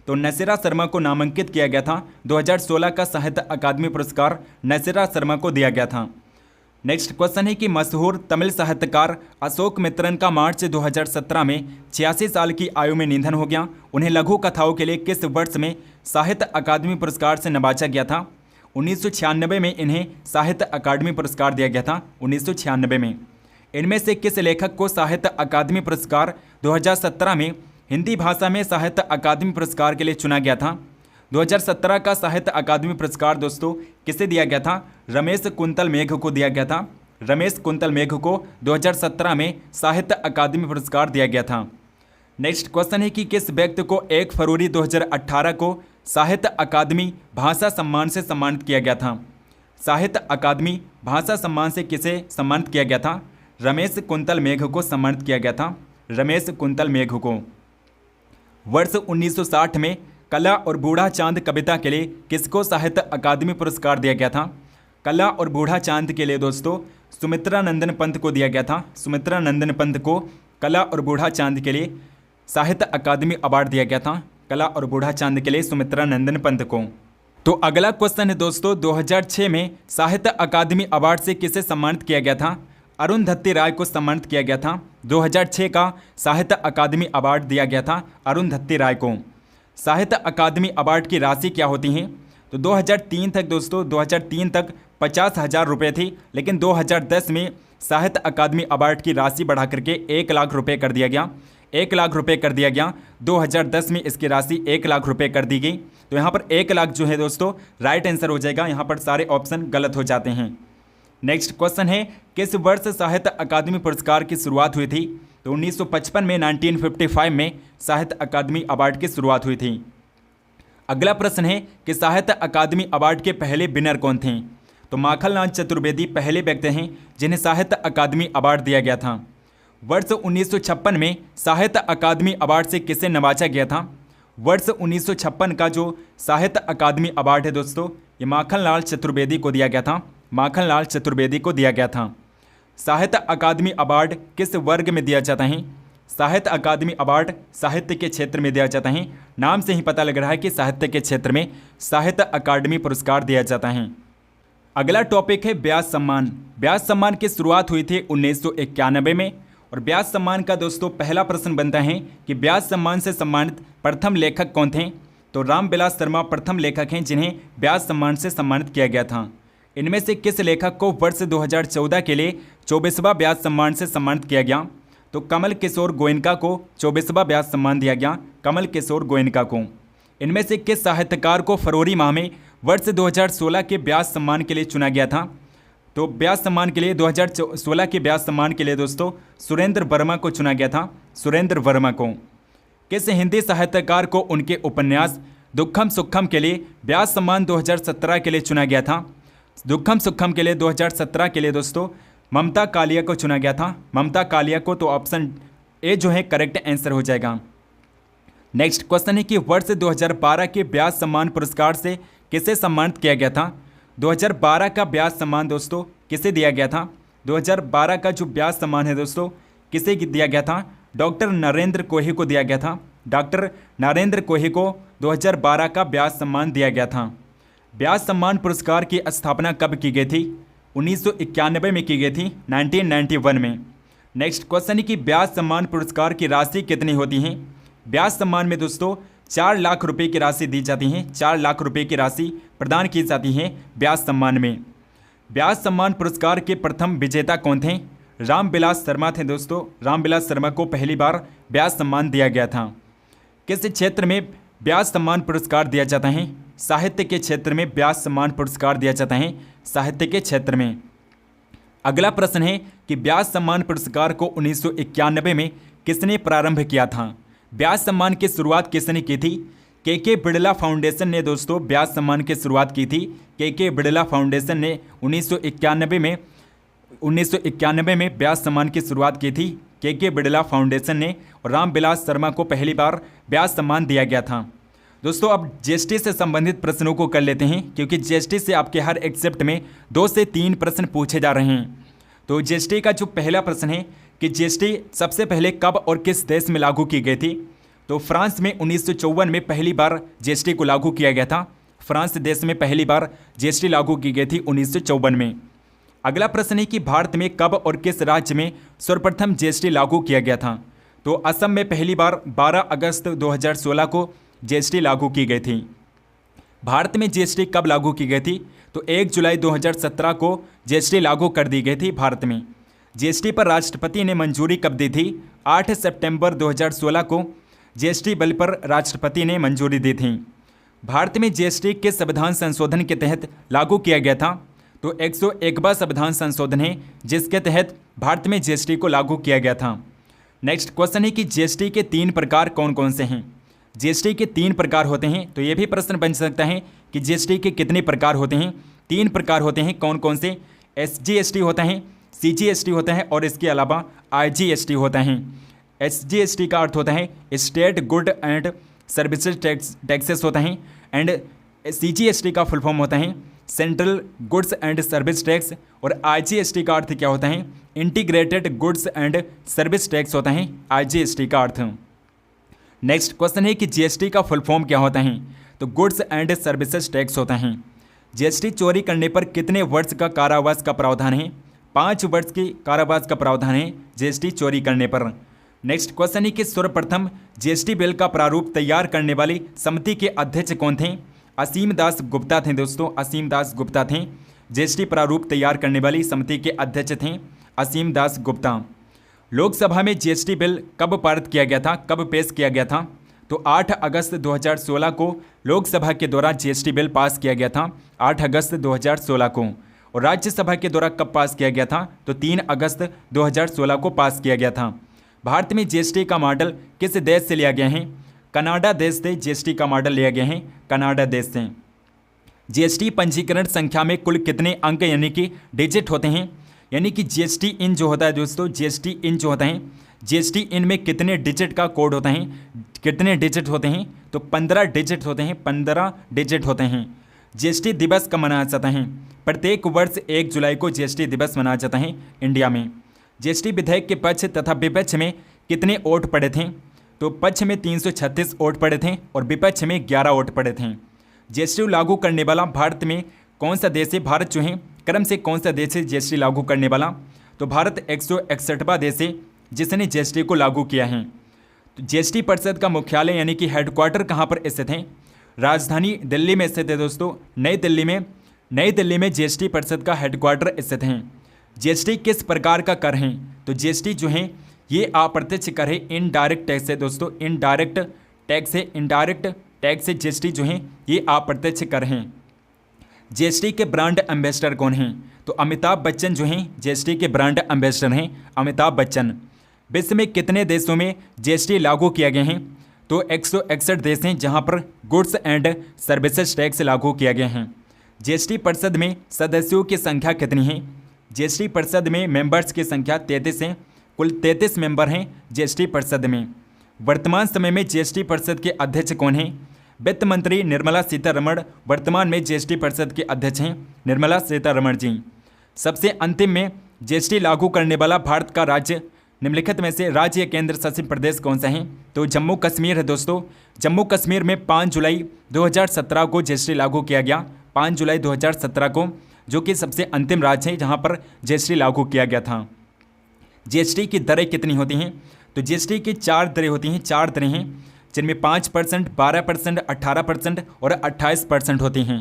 तो नसीरा शर्मा को नामांकित किया गया था। 2016 का साहित्य अकादमी पुरस्कार नसीरा शर्मा को दिया गया था। नेक्स्ट क्वेश्चन है कि मशहूर तमिल साहित्यकार अशोक मित्रन का मार्च 2017 में 86 साल की आयु में निधन हो गया। उन्हें लघु कथाओं के लिए किस वर्ष में साहित्य अकादमी पुरस्कार से नवाजा गया था? 1996 में इन्हें साहित्य अकादमी पुरस्कार दिया गया था। 1996 में। इनमें से किस लेखक को साहित्य अकादमी पुरस्कार 2017 में हिंदी भाषा में साहित्य अकादमी पुरस्कार के लिए चुना गया था? 2017 का साहित्य अकादमी पुरस्कार दोस्तों किसे दिया गया था? रमेश कुंतल मेघ को दिया गया था। रमेश कुंतल मेघ को 2017 में साहित्य अकादमी पुरस्कार दिया गया था। नेक्स्ट क्वेश्चन है कि किस व्यक्ति को 1 फरवरी 2018 को साहित्य अकादमी भाषा सम्मान से सम्मानित किया गया था? साहित्य अकादमी भाषा सम्मान से किसे सम्मानित किया गया था? रमेश कुंतल मेघ को सम्मानित किया गया था। रमेश कुंतल मेघ को। वर्ष 1960 में कला और बूढ़ा चांद कविता के लिए किसको साहित्य अकादमी पुरस्कार दिया गया था? कला और बूढ़ा चांद के लिए दोस्तों सुमित्रा नंदन पंत को दिया गया था। सुमित्रा नंदन पंत को कला और बूढ़ा चांद के लिए साहित्य अकादमी अवार्ड दिया गया था। कला और बूढ़ा चांद के लिए सुमित्रा नंदन पंत को। तो अगला क्वेश्चन है दोस्तों 2006 में साहित्य अकादमी अवार्ड से किसे सम्मानित किया गया था? अरुंधति राय को सम्मानित किया गया था। 2006 का साहित्य अकादमी अवार्ड दिया गया था अरुंधति राय को। साहित्य अकादमी अवार्ड की राशि क्या होती है? तो 2003 तक दोस्तों 2003 तक 50,000 रुपये थी, लेकिन 2010 में साहित्य अकादमी अवार्ड की राशि बढ़ा करके 1 लाख रुपये कर दिया गया। 1 लाख रुपये कर दिया गया। 2010 में इसकी राशि 1 लाख रुपये कर दी गई। तो यहाँ पर 1 लाख जो है दोस्तों राइट आंसर हो जाएगा। यहाँ पर सारे ऑप्शन गलत हो जाते हैं। नेक्स्ट क्वेश्चन है किस वर्ष साहित्य अकादमी पुरस्कार की शुरुआत हुई थी? तो 1955 में 1955 में साहित्य अकादमी अवार्ड की शुरुआत हुई थी। अगला प्रश्न है कि साहित्य अकादमी अवार्ड के पहले विनर कौन थे? तो माखनलाल चतुर्वेदी पहले व्यक्ति हैं जिन्हें साहित्य अकादमी अवार्ड दिया गया था। वर्ष 1956 में साहित्य अकादमी अवार्ड से किसे नवाजा गया था? वर्ष 1956 का जो साहित्य अकादमी अवार्ड है दोस्तों ये माखनलाल चतुर्वेदी को दिया गया था। माखनलाल चतुर्वेदी को दिया गया था। साहित्य अकादमी अवार्ड किस वर्ग में दिया जाता है? साहित्य अकादमी अवार्ड साहित्य के क्षेत्र में दिया जाता है। नाम से ही पता लग रहा है कि साहित्य के क्षेत्र में साहित्य अकादमी पुरस्कार दिया जाता है। अगला टॉपिक है व्यास सम्मान। व्यास सम्मान की शुरुआत हुई थी 1991 में। और व्यास सम्मान का दोस्तों पहला प्रश्न बनता है कि व्यास सम्मान से सम्मानित प्रथम लेखक कौन थे? तो रामविलास शर्मा प्रथम लेखक हैं जिन्हें व्यास सम्मान से सम्मानित किया गया था। इनमें से किस लेखक को वर्ष 2014 के लिए 24वां व्यास सम्मान से सम्मानित किया गया? तो कमल किशोर गोयनका को 24वां व्यास सम्मान दिया गया। कमल किशोर गोयनका को। इनमें से किस साहित्यकार को फरवरी माह में वर्ष 2016 के व्यास सम्मान के लिए चुना गया था? तो व्यास सम्मान के लिए 2016 के व्यास सम्मान के लिए दोस्तों सुरेंद्र वर्मा को चुना गया था। सुरेंद्र वर्मा को। किस हिंदी साहित्यकार को उनके उपन्यास दुखम सुखम के लिए व्यास सम्मान 2017 के लिए चुना गया था? दुखम सुखम के लिए 2017 के लिए दोस्तों ममता कालिया को चुना गया था। ममता कालिया को। तो ऑप्शन ए जो है करेक्ट आंसर हो जाएगा। नेक्स्ट क्वेश्चन है कि वर्ष 2012 के व्यास सम्मान पुरस्कार से किसे सम्मानित किया गया था? 2012 का व्यास सम्मान दोस्तों किसे दिया गया था? 2012 का जो व्यास सम्मान है दोस्तों किसे दिया गया था? डॉक्टर नरेंद्र कोही को दिया गया था। डॉक्टर नरेंद्र कोही को 2012 का व्यास सम्मान दिया गया था। व्यास सम्मान पुरस्कार की स्थापना कब की गई थी? 1991 में की गई थी। 1991 में। नेक्स्ट क्वेश्चन है कि ब्याज सम्मान पुरस्कार की राशि कितनी होती है। ब्याज सम्मान में दोस्तों 4 लाख रुपए की राशि दी जाती है। 4 लाख रुपए की राशि प्रदान की जाती है ब्याज सम्मान में। ब्याज सम्मान पुरस्कार के प्रथम विजेता कौन थे? रामविलास शर्मा थे दोस्तों। रामविलास शर्मा को पहली बार ब्याज सम्मान दिया गया था। किस क्षेत्र में ब्याज सम्मान पुरस्कार दिया जाता है? साहित्य के क्षेत्र में ब्याज सम्मान पुरस्कार दिया जाता है, साहित्य के क्षेत्र में। अगला प्रश्न है कि ब्याज सम्मान पुरस्कार को 1991 में किसने प्रारंभ किया था? ब्याज सम्मान की शुरुआत किसने की थी? के बिड़ला फाउंडेशन ने दोस्तों ब्याज सम्मान की शुरुआत की थी। के बिड़ला फाउंडेशन ने 1991 में ब्याज सम्मान की शुरुआत की थी। के बिड़ला फाउंडेशन ने, और रामविलास शर्मा को पहली बार ब्याज सम्मान दिया गया था। दोस्तों अब जीएसटी से संबंधित प्रश्नों को कर लेते हैं, क्योंकि जीएसटी से आपके हर एक शिफ्ट में 2 से 3 प्रश्न पूछे जा रहे हैं। तो जीएसटी का जो पहला प्रश्न है कि जीएसटी सबसे पहले कब और किस देश में लागू की गई थी? तो फ्रांस में 1954 में पहली बार जीएसटी को लागू किया गया था। फ्रांस देश में पहली बार जीएसटी लागू की गई थी 1954 में। अगला प्रश्न है कि भारत में कब और किस राज्य में सर्वप्रथम जीएसटी लागू किया गया था? तो असम में पहली बार 12 अगस्त 2016 को जीएसटी लागू की गई थी। भारत में जीएसटी कब लागू की गई थी? तो 1 जुलाई 2017 को जीएसटी लागू कर दी गई थी भारत में। जीएसटी पर राष्ट्रपति ने मंजूरी कब दी थी? 8 सितंबर 2016 को जीएसटी बिल पर राष्ट्रपति ने मंजूरी दी थी। भारत में जीएसटी किस संविधान संशोधन के तहत लागू किया गया था? तो 101वां संविधान संशोधन है जिसके तहत भारत में जीएसटी को लागू किया गया था। नेक्स्ट क्वेश्चन है कि जीएसटी के 3 प्रकार कौन कौन से हैं? जीएसटी के 3 प्रकार होते हैं। तो ये भी प्रश्न बन सकता है कि जीएसटी के कितने प्रकार होते हैं? 3 प्रकार होते हैं। कौन कौन से? एसजीएसटी होता है, सीजीएसटी होता है और इसके अलावा आईजीएसटी होता है। एसजीएसटी का अर्थ होता है state good and services taxes होता है, एंड सीजीएसटी का फुल फॉर्म होता है central goods and service tax, और आईजीएसटी का अर्थ क्या होता है? Integrated goods and service tax होता है आईजीएसटी का अर्थ। नेक्स्ट क्वेश्चन है कि जीएसटी का फुल फॉर्म क्या होता है? तो गुड्स एंड सर्विसेज टैक्स होता है। जीएसटी चोरी करने पर कितने वर्ष का कारावास का प्रावधान है? 5 वर्ष की कारावास का प्रावधान है जीएसटी चोरी करने पर। नेक्स्ट क्वेश्चन है कि सर्वप्रथम जीएसटी बिल का प्रारूप तैयार करने वाली समिति के अध्यक्ष कौन थे? असीम दास गुप्ता थे दोस्तों। असीम दास गुप्ता थे जीएसटी प्रारूप तैयार करने वाली समिति के अध्यक्ष थे, असीम दास गुप्ता। लोकसभा में जीएसटी बिल कब पारित किया गया था? कब पेश किया गया था? तो 8 अगस्त 2016 को लोकसभा के द्वारा जीएसटी बिल पास किया गया था, 8 अगस्त 2016 को। और राज्यसभा के द्वारा कब पास किया गया था? तो 3 अगस्त 2016 को पास किया गया था। भारत में जीएसटी का मॉडल किस देश से लिया गया है? कनाडा देश से जीएसटी का मॉडल लिया गया है, कनाडा देश से। जीएसटी पंजीकरण संख्या में कुल कितने अंक यानी कि डिजिट होते हैं? यानी कि जीएसटी इन जो होता है दोस्तों, जीएसटी इन जो होता है, जीएसटी इन में कितने डिजिट का कोड होता है, कितने डिजिट होते हैं? तो 15 डिजिट होते हैं, 15 डिजिट होते हैं। जीएसटी दिवस कब मनाया जाता है? प्रत्येक वर्ष 1 जुलाई को जीएसटी दिवस मनाया जाता है इंडिया में। जीएसटी विधेयक के पक्ष तथा विपक्ष में कितने वोट पड़े थे? तो पक्ष में 336 वोट पड़े थे और विपक्ष में 11 वोट पड़े थे। जीएसटी लागू करने वाला भारत में कौन सा देश है? भारत जो है क्रम से कौन सा देश है जीएसटी लागू करने वाला? तो भारत 161वां देश है जिसने जीएसटी को लागू किया है। तो जीएसटी परिषद का मुख्यालय यानी कि हेडक्वार्टर कहाँ पर स्थित है? राजधानी दिल्ली में स्थित है दोस्तों, नई दिल्ली में जीएसटी परिषद का हेडक्वार्टर स्थित है। जीएसटी किस प्रकार का कर है? तो जीएसटी जो है ये अप्रत्यक्ष कर है, इनडायरेक्ट टैक्स है दोस्तों, इनडायरेक्ट टैक्स है, इनडायरेक्ट टैक्स है जीएसटी जो है ये अप्रत्यक्ष कर हैं। जीएसटी के ब्रांड एम्बेसडर कौन हैं? तो अमिताभ बच्चन जो हैं जीएसटी के ब्रांड एम्बेसडर हैं, अमिताभ बच्चन। विश्व में कितने देशों में जीएसटी लागू किया गया है? तो 161 देश हैं जहां पर गुड्स एंड सर्विसेज टैक्स लागू किया गया है। जीएसटी परिषद में सदस्यों की संख्या कितनी है? जीएसटी परिषद में मेंबर्स की संख्या 33 है, कुल 33 मेंबर हैं जीएसटी परिषद में। वर्तमान समय में जीएसटी परिषद के अध्यक्ष कौन हैं? वित्त मंत्री निर्मला सीतारमण वर्तमान में जीएसटी परिषद के अध्यक्ष हैं, निर्मला सीतारमण जी। सबसे अंतिम में जीएसटी लागू करने वाला भारत का राज्य निम्नलिखित में से राज्य या केंद्र शासित प्रदेश कौन सा है? तो जम्मू कश्मीर है दोस्तों। जम्मू कश्मीर में 5 जुलाई 2017 को जीएसटी लागू किया गया, 5 जुलाई 2017 को, जो कि सबसे अंतिम राज्य है जहां पर जीएसटी लागू किया गया था। जीएसटी की दरें कितनी होती हैं? तो जीएसटी की 4 दरें होती हैं, 4 दरें हैं, जिनमें 5%, 12%, 18% और 28% होती हैं।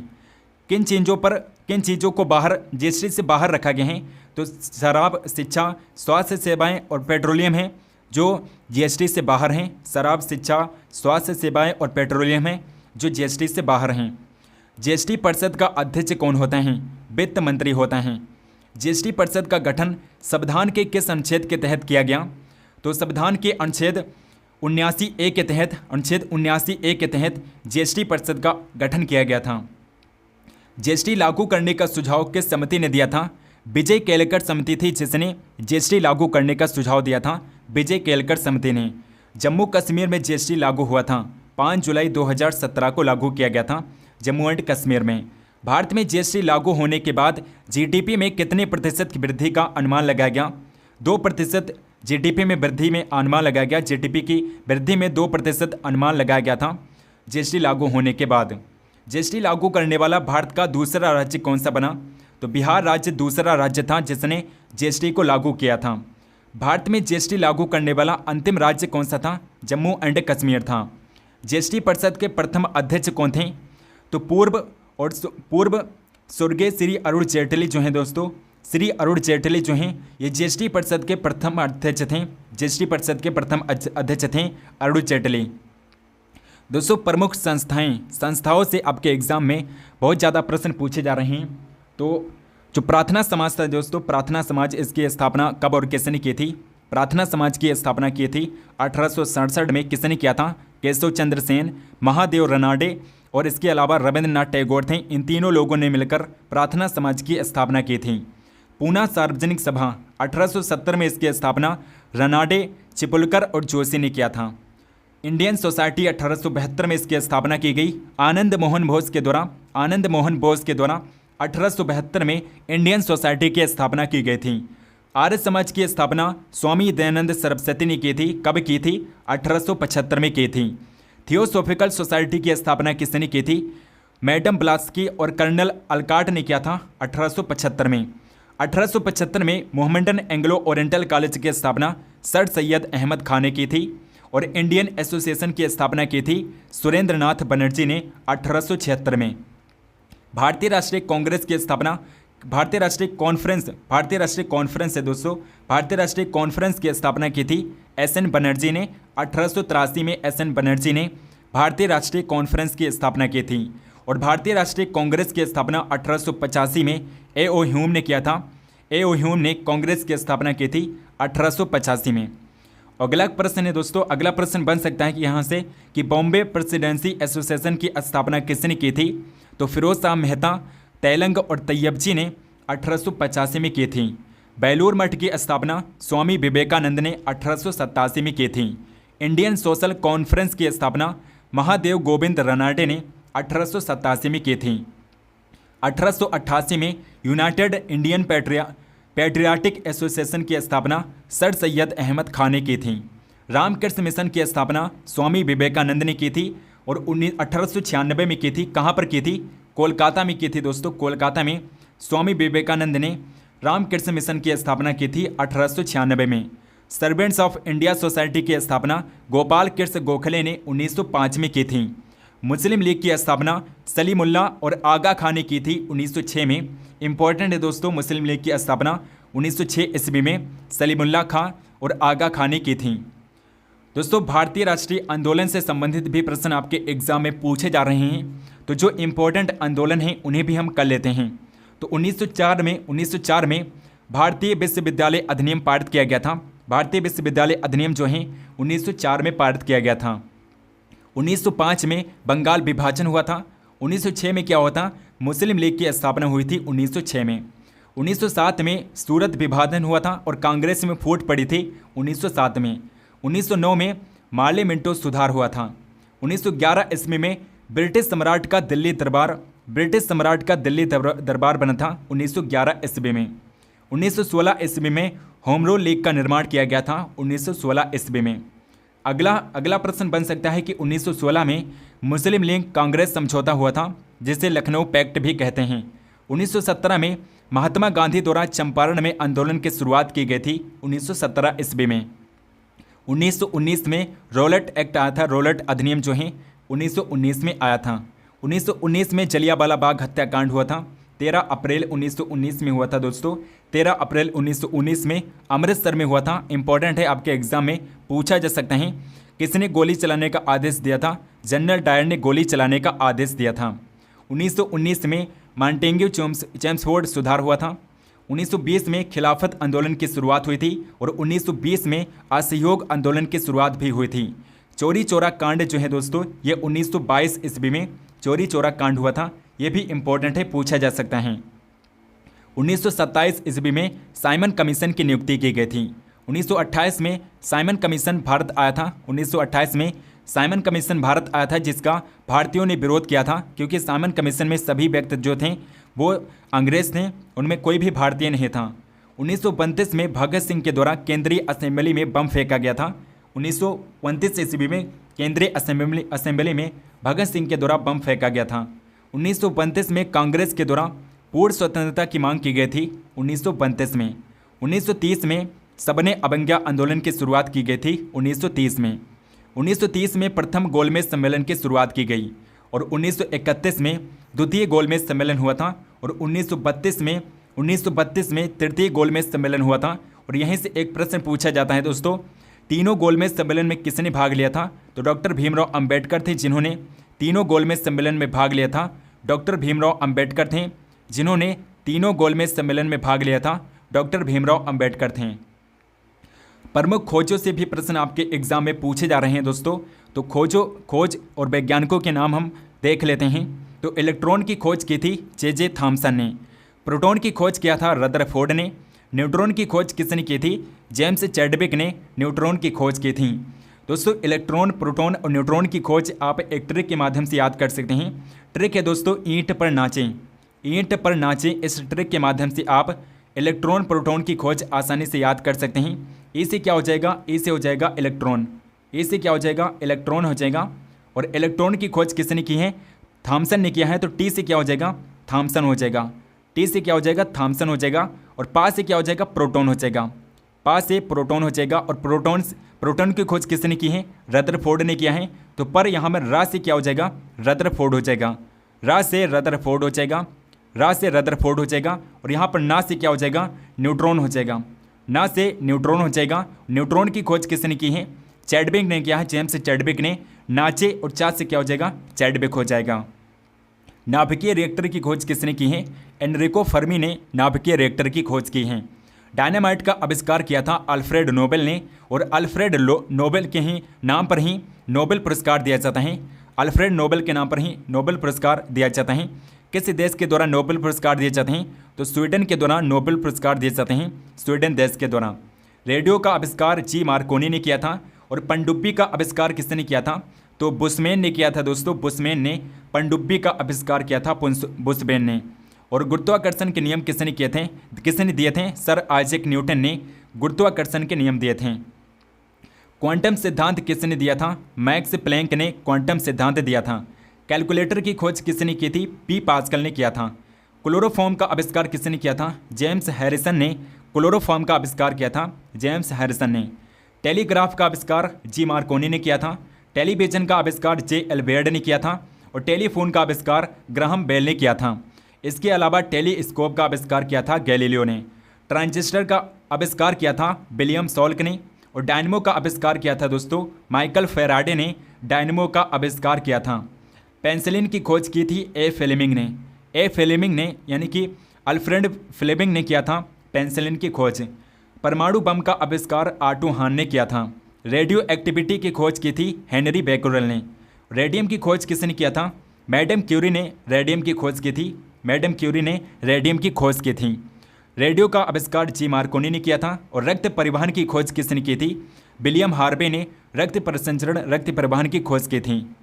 किन चीज़ों को बाहर जीएसटी से बाहर रखा गया है? तो शराब, शिक्षा, स्वास्थ्य सेवाएं और पेट्रोलियम है जो जीएसटी से बाहर हैं। शराब, शिक्षा, स्वास्थ्य सेवाएं और पेट्रोलियम है जो जीएसटी से बाहर हैं। जीएसटी परिषद का अध्यक्ष कौन होता है? वित्त मंत्री होता है। जीएसटी परिषद का गठन संविधान के किस अनुच्छेद के तहत किया गया? तो संविधान के अनुच्छेद 79A के तहत जीएसटी परिषद का गठन किया गया था। जीएसटी लागू करने का सुझाव किस समिति ने दिया था? विजय केलकर समिति थी जिसने जीएसटी लागू करने का सुझाव दिया था। विजय केलकर समिति ने। जम्मू कश्मीर में जीएसटी लागू हुआ था। 5 जुलाई 2017 को लागू किया गया था जम्मू एंड कश्मीर में। भारत में जीएसटी लागू होने के बाद जीडीपी में कितने प्रतिशत की वृद्धि का अनुमान लगाया गया? 2% जीडीपी में वृद्धि में अनुमान लगाया गया। जीडीपी की वृद्धि में 2% अनुमान लगाया गया था जीएसटी लागू होने के बाद। जीएसटी लागू करने वाला भारत का दूसरा राज्य कौन सा बना? तो बिहार राज्य दूसरा राज्य था जिसने जीएसटी को लागू किया था। भारत में जीएसटी लागू करने वाला अंतिम राज्य कौन सा था? जम्मू एंड कश्मीर था। जीएसटी परिषद के प्रथम अध्यक्ष कौन थे? तो पूर्व स्वर्गीय श्री अरुण जेटली जो हैं दोस्तों, श्री अरुण जेटली जो हैं ये जीएसटी परिषद के प्रथम अध्यक्ष थे। जीएसटी परिषद के प्रथम अध्यक्ष थे अरुण जेटली। दोस्तों प्रमुख संस्थाओं से आपके एग्जाम में बहुत ज़्यादा प्रश्न पूछे जा रहे हैं। तो जो प्रार्थना समाज था दोस्तों, प्रार्थना समाज, इसकी स्थापना कब और किसने की थी? प्रार्थना समाज की स्थापना की थी 1867 में। किसने किया था? केशव चंद्र सेन, महादेव रनाडे और इसके अलावा रविंद्रनाथ टैगोर थे। इन तीनों लोगों ने मिलकर प्रार्थना समाज की स्थापना की थी। पूना सार्वजनिक सभा 1870 में इसकी स्थापना रनाडे, चिपलुकर और जोशी ने किया था। इंडियन सोसाइटी 1872 में इसकी स्थापना की गई। आनंद मोहन बोस के द्वारा 1872 में इंडियन सोसाइटी की स्थापना की गई थी। आर्य समाज की स्थापना स्वामी दयानंद सरस्वती ने की थी। कब की थी? 1875 में की थी। थियोसॉफिकल सोसाइटी की स्थापना किसने की थी? मैडम ब्लास्की और कर्नल अलकाट ने किया था 1875 में। 1875 में मोहम्मडन एंग्लो ओरिएंटल कॉलेज की स्थापना सर सैयद अहमद खान ने की थी और इंडियन एसोसिएशन की स्थापना की थी सुरेंद्र नाथ बनर्जी ने 1876 में। भारतीय राष्ट्रीय कांग्रेस की स्थापना भारतीय राष्ट्रीय कॉन्फ्रेंस है दोस्तों, भारतीय राष्ट्रीय कॉन्फ्रेंस की स्थापना की थी एसएन बनर्जी ने। 1883 में एसएन बनर्जी ने भारतीय राष्ट्रीय कॉन्फ्रेंस की स्थापना की थी और भारतीय राष्ट्रीय कांग्रेस की स्थापना 1885 में ए.ओ. ह्यूम ने किया था। ए.ओ. ह्यूम ने कांग्रेस की स्थापना की थी 1885 में। अगला प्रश्न है दोस्तों, अगला प्रश्न बन सकता है कि यहाँ से कि बॉम्बे प्रेसिडेंसी एसोसिएशन की स्थापना किसने की थी? तो फिरोज शाह मेहता, तेलंग और तैयबजी ने 1885 में की थी। बेलूर मठ की स्थापना स्वामी विवेकानंद ने 1887 में की थी। इंडियन सोशल कॉन्फ्रेंस की स्थापना महादेव गोविंद रनाडे ने 1887 में की थी। 1888 में यूनाइटेड इंडियन पैट्रियाटिक एसोसिएशन की स्थापना सर सैयद अहमद खान ने की थी। रामकृष्ण मिशन की स्थापना स्वामी विवेकानंद ने की थी और 1896 में की थी। कहाँ पर की थी? कोलकाता में की थी दोस्तों। कोलकाता में स्वामी विवेकानंद ने रामकृष्ण मिशन की स्थापना की थी 1896 में। सर्वेंट्स ऑफ इंडिया सोसाइटी की स्थापना गोपाल कृष्ण गोखले ने 1905 में की थी। मुस्लिम लीग की स्थापना सलीमुल्लाह और आगा खान ने की थी 1906 में। इंपॉर्टेंट है दोस्तों, मुस्लिम लीग की स्थापना 1906 ईस्वी में सलीमुल्लाह खान और आगा खान ने की थी। दोस्तों भारतीय राष्ट्रीय आंदोलन से संबंधित भी प्रश्न आपके एग्जाम में पूछे जा रहे हैं, तो जो इम्पोर्टेंट आंदोलन हैं उन्हें भी हम कर लेते हैं। तो 1904 में भारतीय विश्वविद्यालय अधिनियम पारित किया गया था। भारतीय विश्वविद्यालय अधिनियम जो है 1904 में पारित किया गया था। 1905 में बंगाल विभाजन हुआ था। 1906 में क्या हुआ था? मुस्लिम लीग की स्थापना हुई थी 1906 में। 1907 में सूरत विभाजन हुआ था और कांग्रेस में फूट पड़ी थी 1907 में। 1909 में मार्ले मिंटो सुधार हुआ था। 1911 ईस्वी में ब्रिटिश सम्राट का दिल्ली दरबार बना था 1911 ईस्वी में। 1916 ईस्वी में होम रूल लीग का निर्माण किया गया था 1916 ईस्वी में। अगला प्रश्न बन सकता है कि 1916 में मुस्लिम लीग कांग्रेस समझौता हुआ था जिसे लखनऊ पैक्ट भी कहते हैं। 1917 में महात्मा गांधी द्वारा चंपारण में आंदोलन की शुरुआत की गई थी 1917 ईस्वी में। 1919 में रॉलेट एक्ट आया था, रॉलेट अधिनियम जो है 1919 में आया था। 1919 में जलियांवाला बाग हत्याकांड हुआ था, 13 अप्रैल 1919 में हुआ था दोस्तों। 13 अप्रैल 1919 में अमृतसर में हुआ था। इंपॉर्टेंट है, आपके एग्जाम में पूछा जा सकता है। किसने गोली चलाने का आदेश दिया था? जनरल डायर ने गोली चलाने का आदेश दिया था। 1919 में मॉन्टेग्यू चेम्सफोर्ड सुधार हुआ था। 1920 में खिलाफत आंदोलन की शुरुआत हुई थी और 1920 में असहयोग आंदोलन की शुरुआत भी हुई थी। चोरी चौरा कांड जो है दोस्तों, ये 1922 ईस्वी में चोरी चौरा कांड हुआ था। ये भी इंपॉर्टेंट है, पूछा जा सकता है। 1927 ईस्वी में साइमन कमीशन की नियुक्ति की गई थी। 1928 में साइमन कमीशन भारत आया था। 1928 में साइमन कमीशन भारत आया था, जिसका भारतीयों ने विरोध किया था, क्योंकि साइमन कमीशन में सभी व्यक्ति जो थे वो अंग्रेज थे, उनमें कोई भी भारतीय नहीं था। 1932 में भगत सिंह के द्वारा केंद्रीय असेंबली में बम फेंका गया था। 1929 ईस्वी में केंद्रीय असेंबली में भगत सिंह के द्वारा बम फेंका गया था। 1932 में कांग्रेस के द्वारा पूर्ण स्वतंत्रता की मांग की गई थी। 1932 में 1930 में सबने अवज्ञा आंदोलन की शुरुआत की गई थी। 1930 में प्रथम गोलमेज सम्मेलन की शुरुआत की गई और 1931 में द्वितीय गोलमेज सम्मेलन हुआ था और 1932 में तृतीय गोलमेज सम्मेलन हुआ था। और यहीं से एक प्रश्न पूछा जाता है दोस्तों, तीनों गोलमेज सम्मेलन में किसने भाग लिया था? तो डॉक्टर भीमराव अंबेडकर थे, जिन्होंने तीनों गोलमेज सम्मेलन में भाग लिया था। डॉक्टर भीमराव अंबेडकर थे जिन्होंने तीनों गोलमेज सम्मेलन में भाग लिया था। डॉक्टर भीमराव अंबेडकर थे। प्रमुख खोजों से भी प्रश्न आपके एग्जाम में पूछे जा रहे हैं दोस्तों। तो खोज और वैज्ञानिकों के नाम हम देख लेते हैं। तो इलेक्ट्रॉन की खोज की थी जे थॉमसन ने। प्रोटॉन की खोज किया था रदरफोर्ड ने। न्यूट्रॉन की खोज किसने की थी? जेम्स चैडविक ने न्यूट्रॉन की खोज की थी। दोस्तों इलेक्ट्रॉन, प्रोटॉन और न्यूट्रॉन की खोज आप एक ट्रिक के माध्यम से याद कर सकते हैं। ट्रिक है दोस्तों, ईंट पर नाचें। ईंट पर नाचें, इस ट्रिक के माध्यम से आप इलेक्ट्रॉन प्रोटॉन की खोज आसानी से याद कर सकते हैं। ई से क्या हो जाएगा? ई से हो जाएगा इलेक्ट्रॉन। ई से क्या हो जाएगा? इलेक्ट्रॉन हो जाएगा। और इलेक्ट्रॉन की खोज किसने की है? थॉमसन ने किया है। तो टी से क्या हो जाएगा? थॉमसन हो जाएगा। टी से क्या हो जाएगा? थॉमसन हो जाएगा। और पा से क्या हो जाएगा? प्रोटॉन हो जाएगा। पा से प्रोटॉन हो जाएगा। और प्रोटॉन की खोज किसने की है? रदरफोर्ड ने किया है। तो पर यहाँ में रा से क्या हो जाएगा? रदरफोर्ड हो जाएगा। रा से रदरफोर्ड हो जाएगा। रा से रदरफोर्ड हो जाएगा। और यहाँ पर ना से क्या हो जाएगा? न्यूट्रॉन हो जाएगा। ना से न्यूट्रॉन हो जाएगा। न्यूट्रॉन की खोज किसने की है? चैडविक ने किया है, जेम्स चैडविक ने। नाचे और चा से क्या हो जाएगा? चैडविक हो जाएगा। नाभिकीय रिएक्टर की खोज किसने की है? एनरिको फर्मी ने नाभिकीय रिएक्टर की खोज की है। डायनामाइट का आविष्कार किया था अल्फ्रेड नोबेल ने। और अल्फ्रेड नोबेल के ही नाम पर ही नोबेल पुरस्कार दिया जाता है। अल्फ्रेड नोबेल के नाम पर ही नोबेल पुरस्कार दिया जाता है। किस देश के द्वारा नोबेल पुरस्कार दिए जाते हैं? तो स्वीडन के द्वारा नोबेल पुरस्कार दिए जाते हैं, स्वीडन देश के द्वारा। रेडियो का आविष्कार जी मार्कोनी ने किया था। और पनडुब्बी का आविष्कार किसने किया था? तो बुशमैन ने किया था दोस्तों। बुशमैन ने पनडुब्बी का आविष्कार किया था, बुशमैन ने। और गुरुत्वाकर्षण के नियम किसने किए थे? किसने दिए थे? सर आइजैक न्यूटन ने गुरुत्वाकर्षण के नियम दिए थे। क्वांटम सिद्धांत किसने दिया था? मैक्स प्लैंक ने क्वांटम सिद्धांत दिया था। कैलकुलेटर की खोज किसने की थी? पी पास्कल ने किया था। क्लोरोफॉर्म का आविष्कार किसने किया था? जेम्स हैरिसन ने क्लोरोफॉर्म का आविष्कार किया था, जेम्स हैरिसन ने। टेलीग्राफ का आविष्कार जी मार्कोनी ने किया था। टेलीविजन का आविष्कार जे एल्बर्ट ने किया था। और टेलीफोन का आविष्कार ग्राहम बेल ने किया था। इसके अलावा टेलीस्कोप का आविष्कार किया था गैलीलियो ने। ट्रांजिस्टर का आविष्कार किया था विलियम सॉल्क ने। और डायनमो का आविष्कार किया था दोस्तों माइकल फेराडे ने डायनमो का आविष्कार किया था। पेंसिलिन की खोज की थी ए फ्लेमिंग ने। ए फ्लेमिंग ने यानी कि अल्फ्रेड फ्लेमिंग ने किया था पेंसिलिन की खोज। परमाणु बम का आविष्कार आर्टू हान ने किया था। रेडियो एक्टिविटी की खोज की थी हेनरी बेकरेल ने। रेडियम की खोज किसने किया था? मैडम क्यूरी ने रेडियम की खोज की थी। मैडम क्यूरी ने रेडियम की खोज की थी। रेडियो का आविष्कार जी मार्कोनी ने किया था। और रक्त परिवहन की खोज किसने की थी? विलियम हार्वे ने रक्त परिसंचरण, रक्त परिवहन की खोज की थी।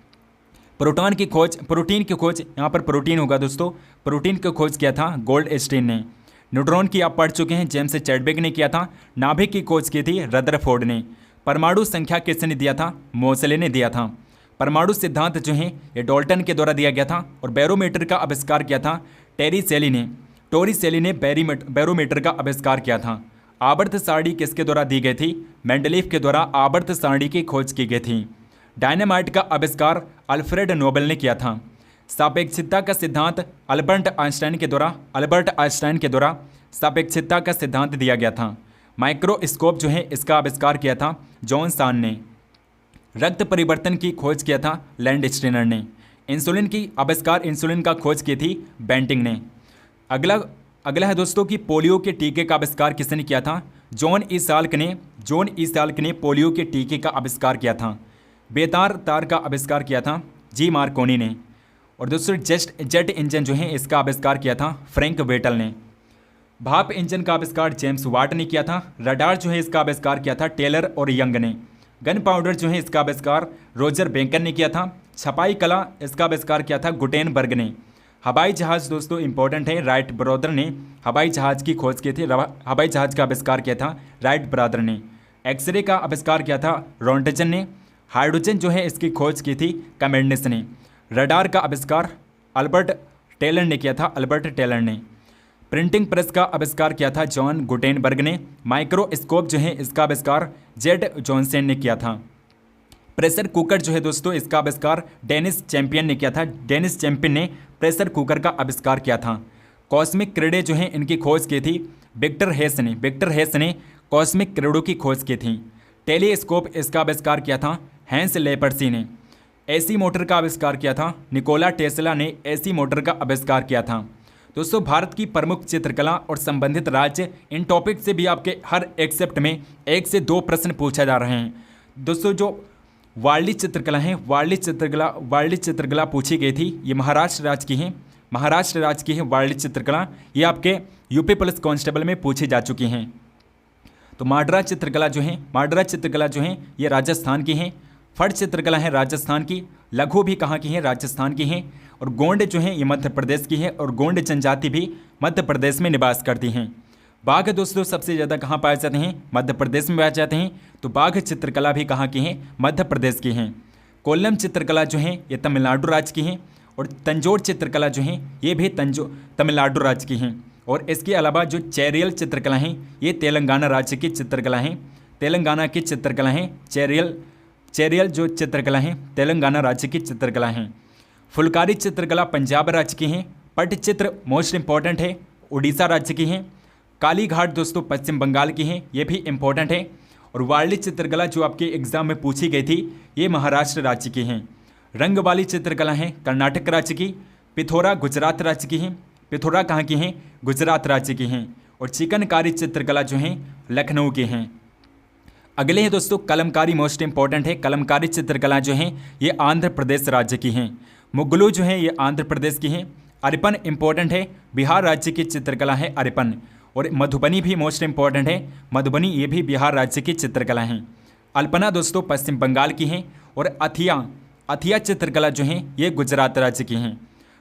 प्रोटॉन की खोज, प्रोटीन की खोज, यहाँ पर प्रोटीन होगा दोस्तों, प्रोटीन की खोज किया था गोल्ड स्टीन ने। न्यूट्रॉन की आप पढ़ चुके हैं, जेम्स चैडविक ने किया था। नाभिक की खोज की थी रदरफोर्ड ने। परमाणु संख्या किसने दिया था? मोसले ने दिया था। परमाणु सिद्धांत जो है ये डाल्टन के द्वारा दिया गया था। और बैरोमीटर का आविष्कार किया था टेरी सेली ने। टोरिसेली ने बैरोमीटर का आविष्कार किया था। आवर्त सारणी किसके द्वारा दी गई थी? मेंडलीफ के द्वारा आवर्त सारणी की खोज की गई थी। डायनामाइट का आविष्कार अल्फ्रेड नोबेल ने किया था। सापेक्षिकता का सिद्धांत अल्बर्ट आइंस्टाइन के द्वारा सापेक्षिकता का सिद्धांत दिया गया था। माइक्रोस्कोप जो है इसका आविष्कार किया था जॉन सान ने। रक्त परिवर्तन की खोज किया था लैंडस्टीनर ने। इंसुलिन का खोज की थी बेंटिंग ने। अगला है दोस्तों कि पोलियो के टीके का आविष्कार किसने किया था? जॉन ई साल्क ने पोलियो के टीके का आविष्कार किया था। बेतार तार का आविष्कार किया था जी मार्कोनी ने। और दोस्तों जेट इंजन जो है इसका आविष्कार किया था फ्रैंक वेटल ने। भाप इंजन का आविष्कार जेम्स वाट ने किया था। रडार जो है इसका आविष्कार किया था टेलर और यंग ने। गन पाउडर जो है इसका आविष्कार रोजर बेंकन ने किया था। छपाई कला इसका आविष्कार किया था गुटेनबर्ग ने। हवाई जहाज़ दोस्तों इंपॉर्टेंट है, राइट ब्रदर ने हवाई जहाज़ की खोज की थी। हवाई जहाज़ का आविष्कार किया था राइट ब्रदर ने। एक्सरे का आविष्कार किया था रोंटजन ने। हाइड्रोजन जो है इसकी खोज की थी कमेंडिस ने। रडार का आविष्कार अल्बर्ट टेलर ने किया था। प्रिंटिंग प्रेस का आविष्कार किया था जॉन गुटेनबर्ग ने। माइक्रोस्कोप जो है इसका आविष्कार जेड जॉनसन ने किया था। प्रेशर कुकर जो है दोस्तों इसका आविष्कार डेनिस चैंपियन ने किया था। डेनिस चैंपियन ने प्रेशर कुकर का आविष्कार किया था। कॉस्मिक किरणें जो हैं इनकी खोज की थी विक्टर हेस ने कॉस्मिक किरणों की खोज की थी। टेलीस्कोप इसका आविष्कार किया था हैंस लेपर्सी ने। एसी मोटर का आविष्कार किया था निकोला टेस्ला ने। एसी मोटर का आविष्कार किया था। दोस्तों भारत की प्रमुख चित्रकला और संबंधित राज्य, इन टॉपिक से भी आपके हर एक शिफ्ट में 1 से 2 प्रश्न पूछा जा रहे हैं। दोस्तों जो वार्ली चित्रकला है, वार्ली चित्रकला पूछी गई थी, ये महाराष्ट्र राज्य की है वार्ली चित्रकला। ये आपके यूपी पुलिस कांस्टेबल में पूछी जा चुकी हैं। तो माडरा चित्रकला जो है ये राजस्थान की हैं। फट चित्रकला है राजस्थान की। लघु भी कहाँ की है? राजस्थान की हैं। और गोंड जो है ये मध्य प्रदेश की है और गोंड जनजाति भी मध्य प्रदेश में निवास करती हैं। बाघ दोस्तों सबसे ज़्यादा कहाँ पाए जाते हैं? मध्य प्रदेश में पाए जाते हैं। तो बाघ चित्रकला भी कहाँ की हैं? मध्य प्रदेश की हैं। कोल्लम चित्रकला जो है ये तमिलनाडु राज्य की हैं। और तंजौर चित्रकला जो है ये भी तमिलनाडु राज्य की हैं। और इसके अलावा जो चेरियल चित्रकला हैं ये तेलंगाना राज्य की चित्रकला हैं। चेरियल जो चित्रकला हैं तेलंगाना राज्य की चित्रकला हैं। फुलकारी चित्रकला पंजाब राज्य की हैं। पटचित्र मोस्ट इंपॉर्टेंट है उड़ीसा राज्य की हैं। काली घाट दोस्तों पश्चिम बंगाल की हैं, ये भी इंपॉर्टेंट है। और वार्ली चित्रकला जो आपके एग्जाम में पूछी गई थी ये महाराष्ट्र राज्य की हैं। रंग वाली चित्रकला है कर्नाटक राज्य की। पिथौरा गुजरात राज्य की हैं। पिथौरा कहाँ की हैं? गुजरात राज्य की हैं। और चिकनकारी चित्रकला जो हैं लखनऊ की हैं। अगले हैं दोस्तों कलमकारी, मोस्ट इंपॉर्टेंट है। कलमकारी चित्रकला जो हैं ये आंध्र प्रदेश राज्य की हैं। मुगलू जो है ये आंध्र प्रदेश की हैं। अरिपन इंपॉर्टेंट है, बिहार राज्य की चित्रकला है अरिपन। और मधुबनी भी मोस्ट इंपॉर्टेंट है, मधुबनी ये भी बिहार राज्य की चित्रकला हैं। अल्पना दोस्तों पश्चिम बंगाल की हैं। और अथिया चित्रकला जो हैं ये गुजरात राज्य की हैं।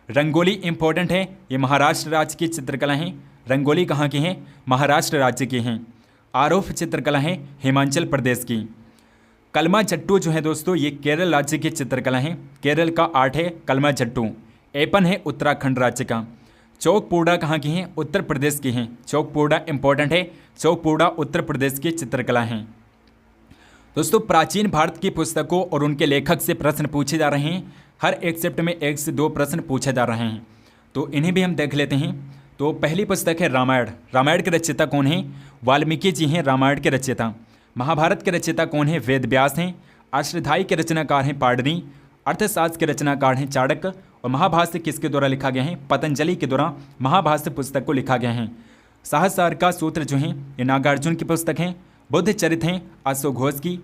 रंगोली इंपॉर्टेंट है, ये महाराष्ट्र राज्य की चित्रकला हैं। रंगोली कहाँ की हैं? महाराष्ट्र राज्य की हैं। आरोफ चित्रकला है हिमाचल प्रदेश की। कलमा जट्टू जो है दोस्तों ये केरल राज्य की चित्रकला है। केरल का आर्ट है कलमा जट्टू। एपन है उत्तराखंड राज्य का। चौकपूड़ा कहाँ की हैं? उत्तर प्रदेश की हैं। चौकपूड़ा इंपॉर्टेंट है, चौकपूड़ा उत्तर प्रदेश की चित्रकला हैं। दोस्तों प्राचीन भारत की पुस्तकों और उनके लेखक से प्रश्न पूछे जा रहे हैं। हर एक शिफ्ट में 1 से 2 प्रश्न पूछे जा रहे हैं, तो इन्हें भी हम देख लेते हैं। तो पहली पुस्तक है रामायण। रामायण के रचयिता कौन हैं? वाल्मीकि जी हैं रामायण के रचयिता। महाभारत के रचयिता कौन है? वेद व्यास हैं। अष्टाध्यायी के रचनाकार हैं पाणिनि। अर्थशास्त्र के रचनाकार हैं चाणक्य। और महाभाष्य किसके द्वारा लिखा गया है? पतंजलि के द्वारा महाभाष्य पुस्तक को लिखा गया है। सहस्रार का सूत्र जो हैं ये नागार्जुन की पुस्तक हैं। बुद्ध चरित हैं अश्वघोष की।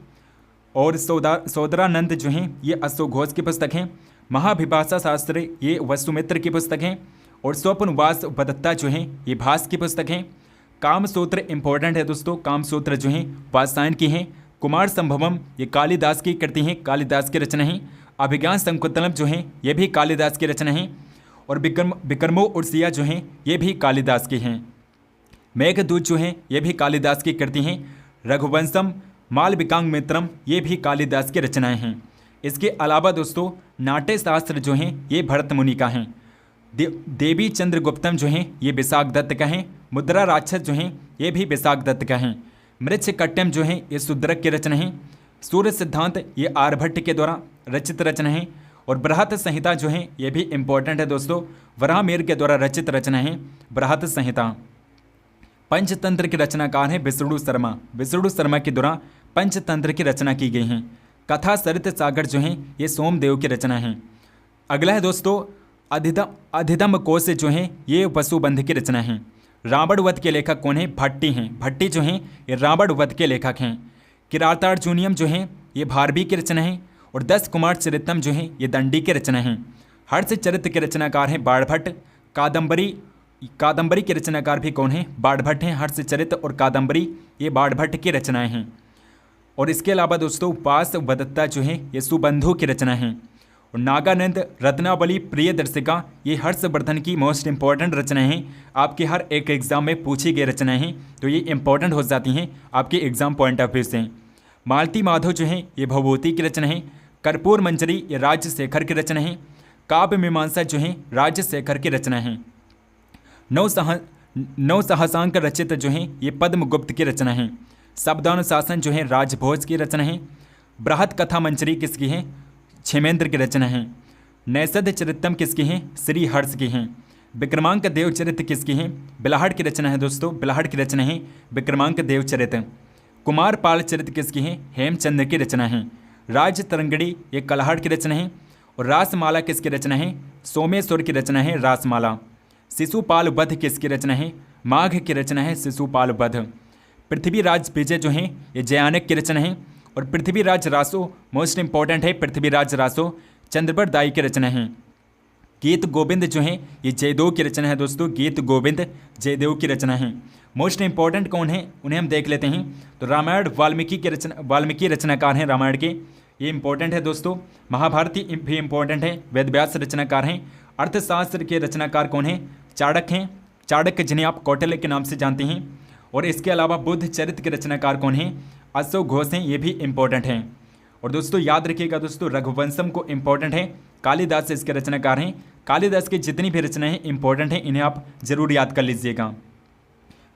और सौदरानंद जो हैं ये अश्वघोष की पुस्तक हैं। महाभिभाषा शास्त्र ये वसुमित्र की पुस्तक हैं। और स्वपनवास वदत्ता जो हैं ये भास की पुस्तक हैं। कामसूत्र इंपॉर्टेंट है दोस्तों, कामसूत्र जो हैं वात्सायन की हैं। कुमार संभवम ये कालिदास की कृति हैं, कालिदास की रचना है। अभिज्ञान संकुतलम जो हैं ये भी कालिदास की रचना है। और विक्रमो उर्सिया जो हैं ये भी कालिदास की हैं। मेघदूत जो हैं ये भी कालिदास की कृति हैं। रघुवंशम मालविकांग मित्रम ये भी कालिदास की रचनाएं हैं। इसके अलावा दोस्तों नाट्य शास्त्र जो हैं ये भरत मुनि का हैं। देवी चंद्रगुप्तम जो हैं ये विशाखदत्त का हैं। मुद्रा राक्षस जो हैं ये भी विशाखदत्त का हैं। मृच्छकट्टम जो हैं ये शूद्रक की रचना है। सूर्य सिद्धांत ये आर्यभट्ट के द्वारा रचित रचना है। और बृहत संहिता जो है ये भी इंपॉर्टेंट है दोस्तों, वराहमिहिर के द्वारा रचित रचना है बृहत संहिता। पंचतंत्र के रचनाकार हैं विष्णु शर्मा। विष्णु शर्मा के द्वारा पंचतंत्र की रचना की गई है। कथा सरित सागर जो हैं ये सोमदेव की रचना है। अगला है दोस्तों अधिधम कोश जो हैं ये वसुबंध की रचना है। रावण वध के लेखक कौन है? भट्टी हैं। भट्टी जो हैं ये रावण वध के लेखक हैं। किरातार्जुनीयम जो हैं ये भारवी की रचना है। और 10 कुमार चरितम जो हैं ये दंडी की रचना है। हर्षचरित के रचनाकार हैं बाणभट्ट। कादंबरी के रचनाकार भी कौन है? बाणभट्ट हैं। हर्षचरित और कादंबरी ये बाणभट्ट की रचनाएं हैं। और इसके अलावा दोस्तों वासवदत्ता जो है ये सुबंधु की रचना है। और नागानंद रत्नावली प्रियदर्शिका ये हर्षवर्धन की मोस्ट इंपॉर्टेंट रचनाएं हैं। आपके हर एक एग्जाम में पूछी गई रचनाएं हैं, तो ये इंपॉर्टेंट हो जाती हैं आपके एग्जाम पॉइंट ऑफ व्यू से। मालती माधव जो है ये भभूति की रचना है। कर्पूर मंजरी ये राजशेखर की रचना है। काव्य मीमांसा जो है राजशेखर की रचना है। नौ सहसांक रचित जो है ये पद्मगुप्त की रचना है। शब्दानुशासन जो है राजभोज की रचना है। बृहत कथा मंजरी किसकी है? क्षेमेंद्र की रचना है। नैषध चरितम किसकी है? श्री हर्ष की हैं। विक्रमांक देवचरित किसकी है? बिलाहट की रचना है दोस्तों, बिलाहट की रचना है विक्रमांक देवचरित। कुमार पाल चरित किसकी है? हेमचंद्र की रचना है। राज तरंगड़ी ये कलहट की रचना है। और रासमाला किसकी रचना है? सोमेश्वर की रचना है रासमाला। शिशुपाल वध किसकी रचना है? माघ की रचना है शिशुपाल वध। पृथ्वीराज विजय जो हैं ये जयानक की रचना है। और पृथ्वीराज रासो मोस्ट इंपॉर्टेंट है, पृथ्वीराज रासो चंद्रबर दाई की रचना है। गीत गोविंद जो हैं ये जयदेव की रचना है दोस्तों, गीत गोविंद जयदेव की रचना है। मोस्ट इंपॉर्टेंट कौन है उन्हें हम देख लेते हैं। तो रामायण वाल्मीकि रचनाकार हैं रामायण के, ये इंपॉर्टेंट है दोस्तों। महाभारती भी इंपॉर्टेंट है, वेदव्यास रचनाकार हैं। अर्थशास्त्र के रचनाकार कौन है? चाणक्य हैं, चाणक्य जिन्हें आप कौटिल्य के नाम से जानते हैं। और इसके अलावा बुद्ध चरित्र के रचनाकार कौन हैं? अशोक घोष हैं, ये भी इंपॉर्टेंट हैं। और दोस्तों याद रखिएगा दोस्तों रघुवंशम को इंपॉर्टेंट है, कालिदास इसके रचनाकार हैं। कालिदास की जितनी भी रचनाएं हैं इंपॉर्टेंट हैं, इन्हें आप जरूर याद कर लीजिएगा।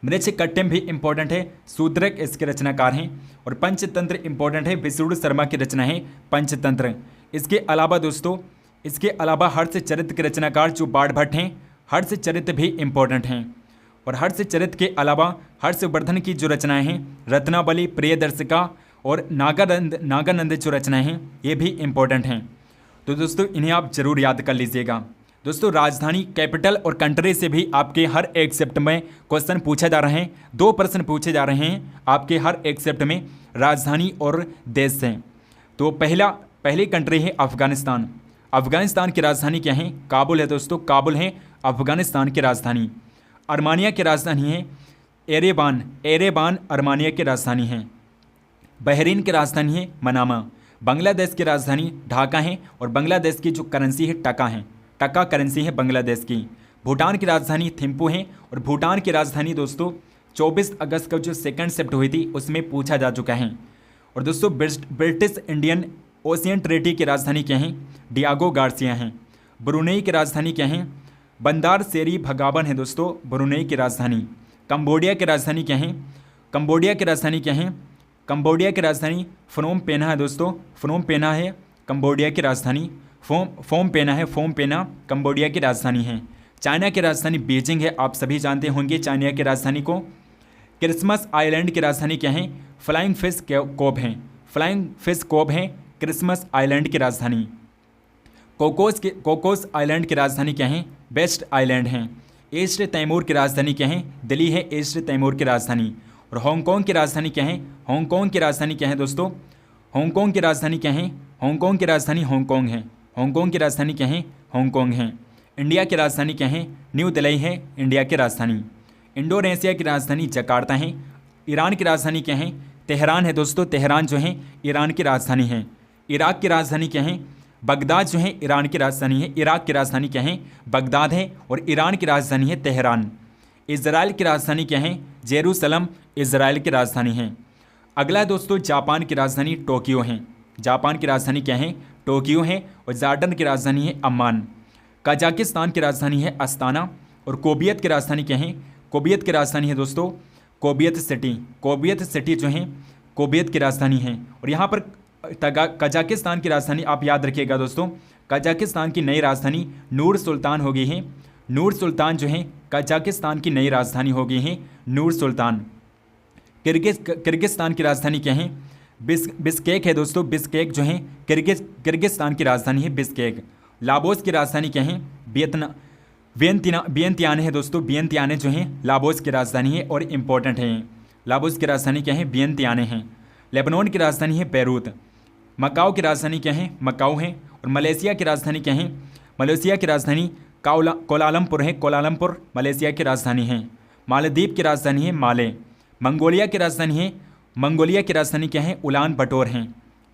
मृच्छकट्टम भी इंपॉर्टेंट है, शूद्रक इसके रचनाकार हैं। और पंचतंत्र इंपॉर्टेंट है, विष्णु शर्मा की रचना है पंचतंत्र। इसके अलावा दोस्तों इसके अलावा हर्षचरित के रचनाकार जो बाणभट्ट हैं, हर्षचरित भी इंपॉर्टेंट हैं। और हर्षचरित के अलावा हर्षवर्धन की जो रचनाएं हैं रत्नावली प्रियदर्शिका और नागानंद जो रचनाएं हैं ये भी इंपॉर्टेंट हैं। तो दोस्तों इन्हें आप जरूर याद कर लीजिएगा। दोस्तों राजधानी कैपिटल और कंट्री से भी आपके हर एक शिफ्ट में क्वेश्चन पूछे जा रहे हैं। 2 प्रश्न पूछे जा रहे हैं आपके हर एक शिफ्ट में राजधानी और देश से। तो पहली कंट्री है अफगानिस्तान। अफगानिस्तान की राजधानी क्या है? काबुल है दोस्तों, काबुल है अफगानिस्तान की राजधानी। अर्मानिया की राजधानी है एरेबान अर्मानिया की राजधानी है। बहरीन की राजधानी है मनामा। बांग्लादेश की राजधानी ढाका है और बांग्लादेश की जो करेंसी है टका है, टका करेंसी है बांग्लादेश की। भूटान की राजधानी थिम्पू है और भूटान की राजधानी दोस्तों 24 अगस्त को जो सेकंड शिफ्ट हुई थी उसमें पूछा जा चुका है। और दोस्तों ब्रिटिश इंडियन ओशियन ट्रेटी की राजधानी क्या है? डियागो गार्सिया हैं। ब्रुनेई की राजधानी क्या है? बंदार सेरी भगावन है दोस्तों ब्रुनेई की राजधानी। कंबोडिया की राजधानी क्या है? कंबोडिया की राजधानी क्या है? कंबोडिया की राजधानी फ्नोम पेना है दोस्तों, फ्नोम पेना है कंबोडिया की राजधानी। फोम पेना कंबोडिया की राजधानी है। चाइना की राजधानी बीजिंग है, आप सभी जानते होंगे चाइना की राजधानी को। क्रिसमस आइलैंड की राजधानी क्या है? फ्लाइंग फिश कोब हैं, फ्लाइंग फिश कोब हैं क्रिसमस आइलैंड की राजधानी। कोकोस आइलैंड की राजधानी क्या है? वेस्ट आइलैंड हैं। ईस्ट तैमूर की राजधानी क्या है? दिल्ली है ईस्ट तैमूर की राजधानी। और हांगकांग की राजधानी क्या है? हांगकांग की राजधानी क्या है दोस्तों? हांगकांग की राजधानी क्या है? हांगकांग की राजधानी हांगकांग है। हांगकांग की राजधानी क्या है? हांगकांग है। इंडिया की राजधानी क्या है? न्यू दिल्ली है इंडिया की राजधानी। इंडोनेशिया की राजधानी जकार्ता है। ईरान की राजधानी क्या है? तेहरान है दोस्तों, तेहरान जो है ईरान की राजधानी है। इराक की राजधानी क्या है? बगदाद जो है ईरान की राजधानी है। इराक की राजधानी क्या है? बगदाद है। और ईरान की राजधानी है तेहरान। इजराइल की राजधानी क्या है? जेरूसलम इजराइल की राजधानी है। अगला दोस्तों जापान की राजधानी टोक्यो है। जापान की राजधानी क्या है? टोक्यो है। और जॉर्डन की राजधानी है अम्मान। कजाकिस्तान की राजधानी है अस्ताना। और कोबियत की राजधानी क्या है? कोबियत की राजधानी है दोस्तों कोबियत सिटी। कोबियत सिटी जो है कोबियत की राजधानी है। और यहाँ पर कजाकिस्तान की राजधानी आप याद रखिएगा दोस्तों, कजाकिस्तान की नई राजधानी नूर सुल्तान हो गई है। नूर सुल्तान जो है कजाकिस्तान की नई राजधानी हो गई है नूर सुल्तान। किर्गिस्तान की राजधानी क्या है? बिस्केक है दोस्तों। बिस्केक जो है किर्गिस्तान की राजधानी है बिस्केक। लाओस की राजधानी क्या है? वियंतियाने है दोस्तों। वियंतियाने जो है लाओस की राजधानी है और इम्पोर्टेंट है। लाओस की राजधानी क्या है? वियंतियाने हैं। लेबनान की राजधानी है बेरूत। मकाओ की राजधानी क्या है? मकाओ है। और मलेशिया की राजधानी क्या है? मलेशिया की राजधानी कोलालमपुर है। कोलालमपुर मलेशिया की राजधानी है। मालदीव की राजधानी है माले। मंगोलिया की राजधानी है मंगोलिया की राजधानी क्या है? उलान बटोर है।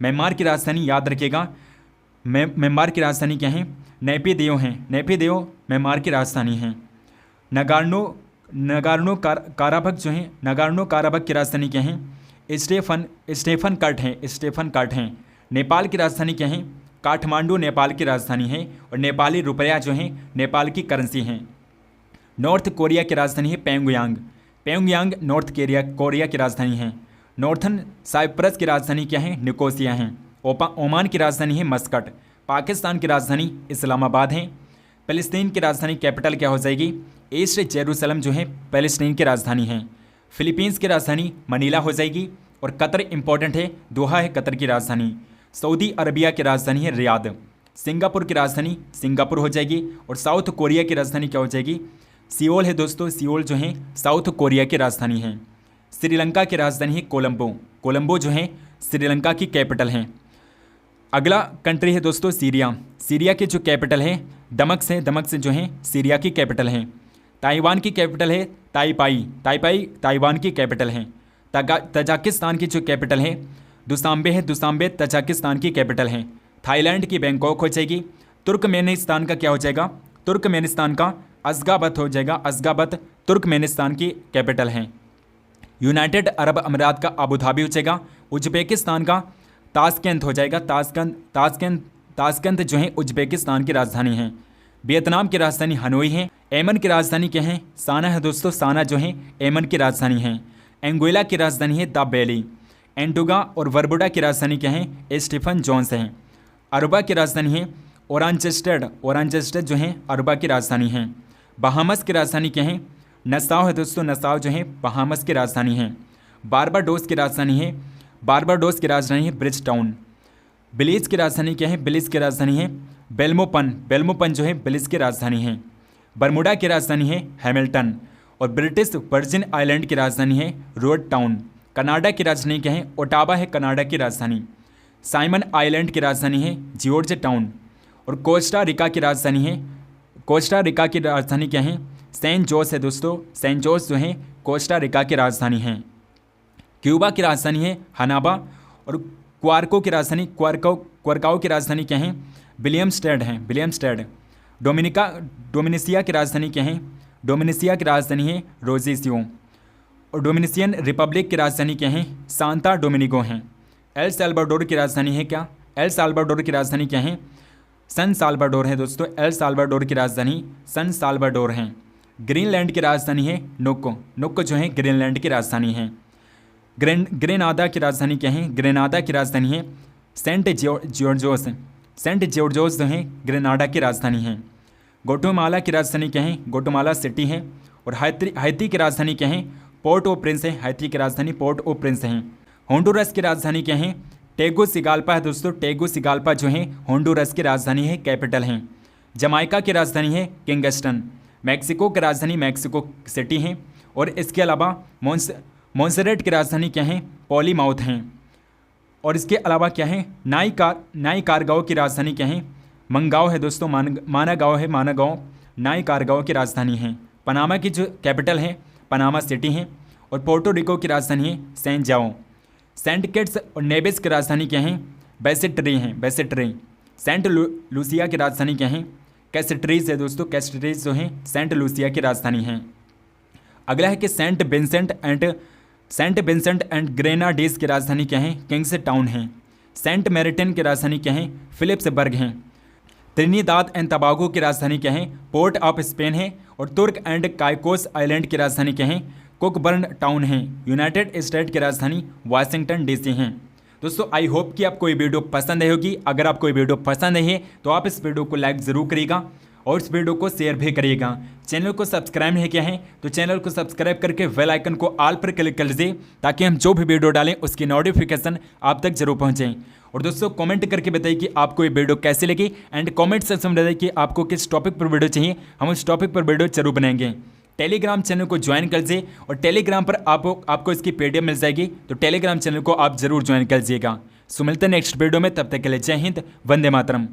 म्यांमार की राजधानी याद रखिएगा, म्यांमार की राजधानी क्या है? नेपिदेव है। नेपिदेव म्यांमार की राजधानी है। नगार्नो काराबख जो है नगार्नो काराबख की राजधानी क्या है? स्टेफन कट है। स्टेफन कट है। नेपाल की राजधानी क्या है? काठमांडू नेपाल की राजधानी है। और नेपाली रुपया जो है नेपाल की करेंसी है। नॉर्थ कोरिया की राजधानी है प्योंगयांग। प्योंगयांग नॉर्थ कोरिया की राजधानी है। नॉर्थन साइप्रस की राजधानी क्या है? निकोसिया है। ओमान की राजधानी है मस्कट। पाकिस्तान की राजधानी इस्लामाबाद है। फ़लस्तीन की राजधानी कैपिटल क्या हो जाएगी? ईस्ट जेरूसलम जो है फ़लस्तीन की राजधानी है। फिलीपींस की राजधानी मनीला हो जाएगी। और कतर इंपॉर्टेंट है, दोहा है कतर की राजधानी। सऊदी अरबिया की राजधानी है रियाद। सिंगापुर की राजधानी सिंगापुर हो जाएगी। और साउथ कोरिया की राजधानी क्या हो जाएगी? सियोल है दोस्तों। सियोल जो है साउथ कोरिया की राजधानी है। श्रीलंका की राजधानी है कोलंबो। कोलंबो जो है श्रीलंका की कैपिटल है। अगला कंट्री है दोस्तों सीरिया। सीरिया की जो कैपिटल है दमश्क है। दमश्क जो है सीरिया की कैपिटल है। ताइवान की कैपिटल है ताइपाई। ताइपाई ताइवान की कैपिटल है। तजाकिस्तान की जो कैपिटल है दुशांबे है। दुशांबे तजाकिस्तान की कैपिटल है। थाईलैंड की बैंकॉक हो जाएगी। तुर्कमेनिस्तान का क्या हो जाएगा? तुर्कमेनिस्तान का अशगाबत हो जाएगा। अशगाबत तुर्कमेनिस्तान की कैपिटल है। यूनाइटेड अरब अमीरात का अबू धाबी हो जाएगा। उज्बेकिस्तान का ताशकेंत हो जाएगा। ताशकेंत जो है उज्बेकिस्तान की राजधानी है। वियतनाम की राजधानी हनोई है। यमन की राजधानी क्या है? साना है दोस्तों। साना जो है यमन की राजधानी है। एंगोला की राजधानी है द बेली। एंटुगा और बरबुडा की राजधानी क्या है? स्टीफन जोन्स है। अरुबा की राजधानी है ओरांचेस्टर। ओरांचेस्टर जो है अरुबा की राजधानी है। बहामस की राजधानी क्या है? नसाउ है दोस्तों। नसाउ जो है बहामस की राजधानी है। बारबाडोस की राजधानी है ब्रिज टाउन। बिलीज की राजधानी क्या है? बिलीज की राजधानी है बेल्मोपन। बेल्मोपन जो है बिलीज की राजधानी है। बरमुडा की राजधानी है हैमिल्टन। और ब्रिटिश वर्जिन आइलैंड की राजधानी है रोड टाउन। कनाडा की राजधानी क्या है? ओटावा है कनाडा की राजधानी। साइमन आइलैंड की राजधानी है जॉर्ज टाउन। और कोस्टा रिका की राजधानी क्या है? सेंट जोस है दोस्तों। सेंट जोस जो है कोस्टा रिका की राजधानी है। क्यूबा की राजधानी है हनाबा। और क्वारकाओ की राजधानी क्या है? विलियमस्टेड है। विलियमस्टेड। डोमिनिसिया की राजधानी क्या है? डोमिनिसिया की राजधानी है रोजिसियो। और डोमिनिशियन रिपब्लिक की राजधानी क्या है? सांता डोमिनिगो है। एल साल्वाडोर की राजधानी है क्या? एल साल्वाडोर की राजधानी क्या है? सन साल्वाडोर है दोस्तों। एल साल्वाडोर की राजधानी सन साल्वाडोर है। ग्रीनलैंड की राजधानी है नुक्को। नुक्को जो है ग्रीनलैंड की राजधानी है। ग्रेनादा की राजधानी क्या है? ग्रेनादा की राजधानी है सेंट जॉर्जोस। सेंट जॉर्जोस जो है ग्रेनाडा की राजधानी है। ग्वाटेमाला की राजधानी क्या है? ग्वाटेमाला सिटी है। और हैती की राजधानी क्या है? पोर्ट ओ प्रिंस है। हैती की राजधानी पोर्ट ओ प्रिंस है। होंडुरस की राजधानी क्या है? टेगुसिगाल्पा है दोस्तों। टेगुसिगाल्पा जो है होंडुरस की राजधानी है, कैपिटल है। जमाइका की राजधानी है किंगस्टन। मैक्सिको की राजधानी मैक्सिको सिटी है। और इसके अलावा मोन्सेरेट की राजधानी क्या है? पॉलीमाउथ है। और इसके अलावा क्या है? नाई कारगांव की राजधानी क्या है? मंगाओ है दोस्तों। मानागांव है। मानागांव नाई कारगांव की राजधानी है। पनामा की जो कैपिटल है पनामा सिटी है। और पोर्टो रिको की राजधानी है सैन जाओ। सेंट किट्स और नेविस की राजधानी क्या है? बेसिट्री है। बेसिट्री। सेंट लूसिया की राजधानी क्या है? कैस्ट्रीज है दोस्तों। कैस्ट्रीज जो है सेंट लूसिया की राजधानी है। अगला है कि सेंट विंसेंट एंड ग्रेनाडीज की राजधानी क्या है? किंग्स टाउन है। सेंट मैरिटन की राजधानी क्या है? फिलिप्सबर्ग है। त्रिनिदाद एंड टबागो की राजधानी क्या है? पोर्ट ऑफ स्पेन है। और तुर्क एंड काइकोस आइलैंड की राजधानी क्या है? कुकबर्न टाउन है। यूनाइटेड स्टेट की राजधानी वाशिंगटन डीसी है। दोस्तों आई होप कि आपको ये वीडियो पसंद आई होगी। अगर आपको ये वीडियो पसंद आई है तो आप इस वीडियो को लाइक ज़रूर करिएगा और इस वीडियो को शेयर भी करिएगा। चैनल को सब्सक्राइब नहीं किया है तो चैनल को सब्सक्राइब करके बेल आइकन को ऑल पर क्लिक कर लीजिए ताकि हम जो भी वीडियो डालें उसकी नोटिफिकेशन आप तक जरूर पहुंचे। और दोस्तों कमेंट करके बताइए कि आपको ये वीडियो कैसी लगी एंड कमेंट सेक्शन में बताइए कि आपको किस टॉपिक पर वीडियो चाहिए, हम उस टॉपिक पर वीडियो जरूर बनाएंगे। टेलीग्राम चैनल को ज्वाइन कर लीजिए और टेलीग्राम पर आपको इसकी PDF मिल जाएगी, तो टेलीग्राम चैनल को आप जरूर ज्वाइन कर लीजिएगा। सो मिलते हैं नेक्स्ट वीडियो में, तब तक के लिए जय हिंद, वंदे मातरम।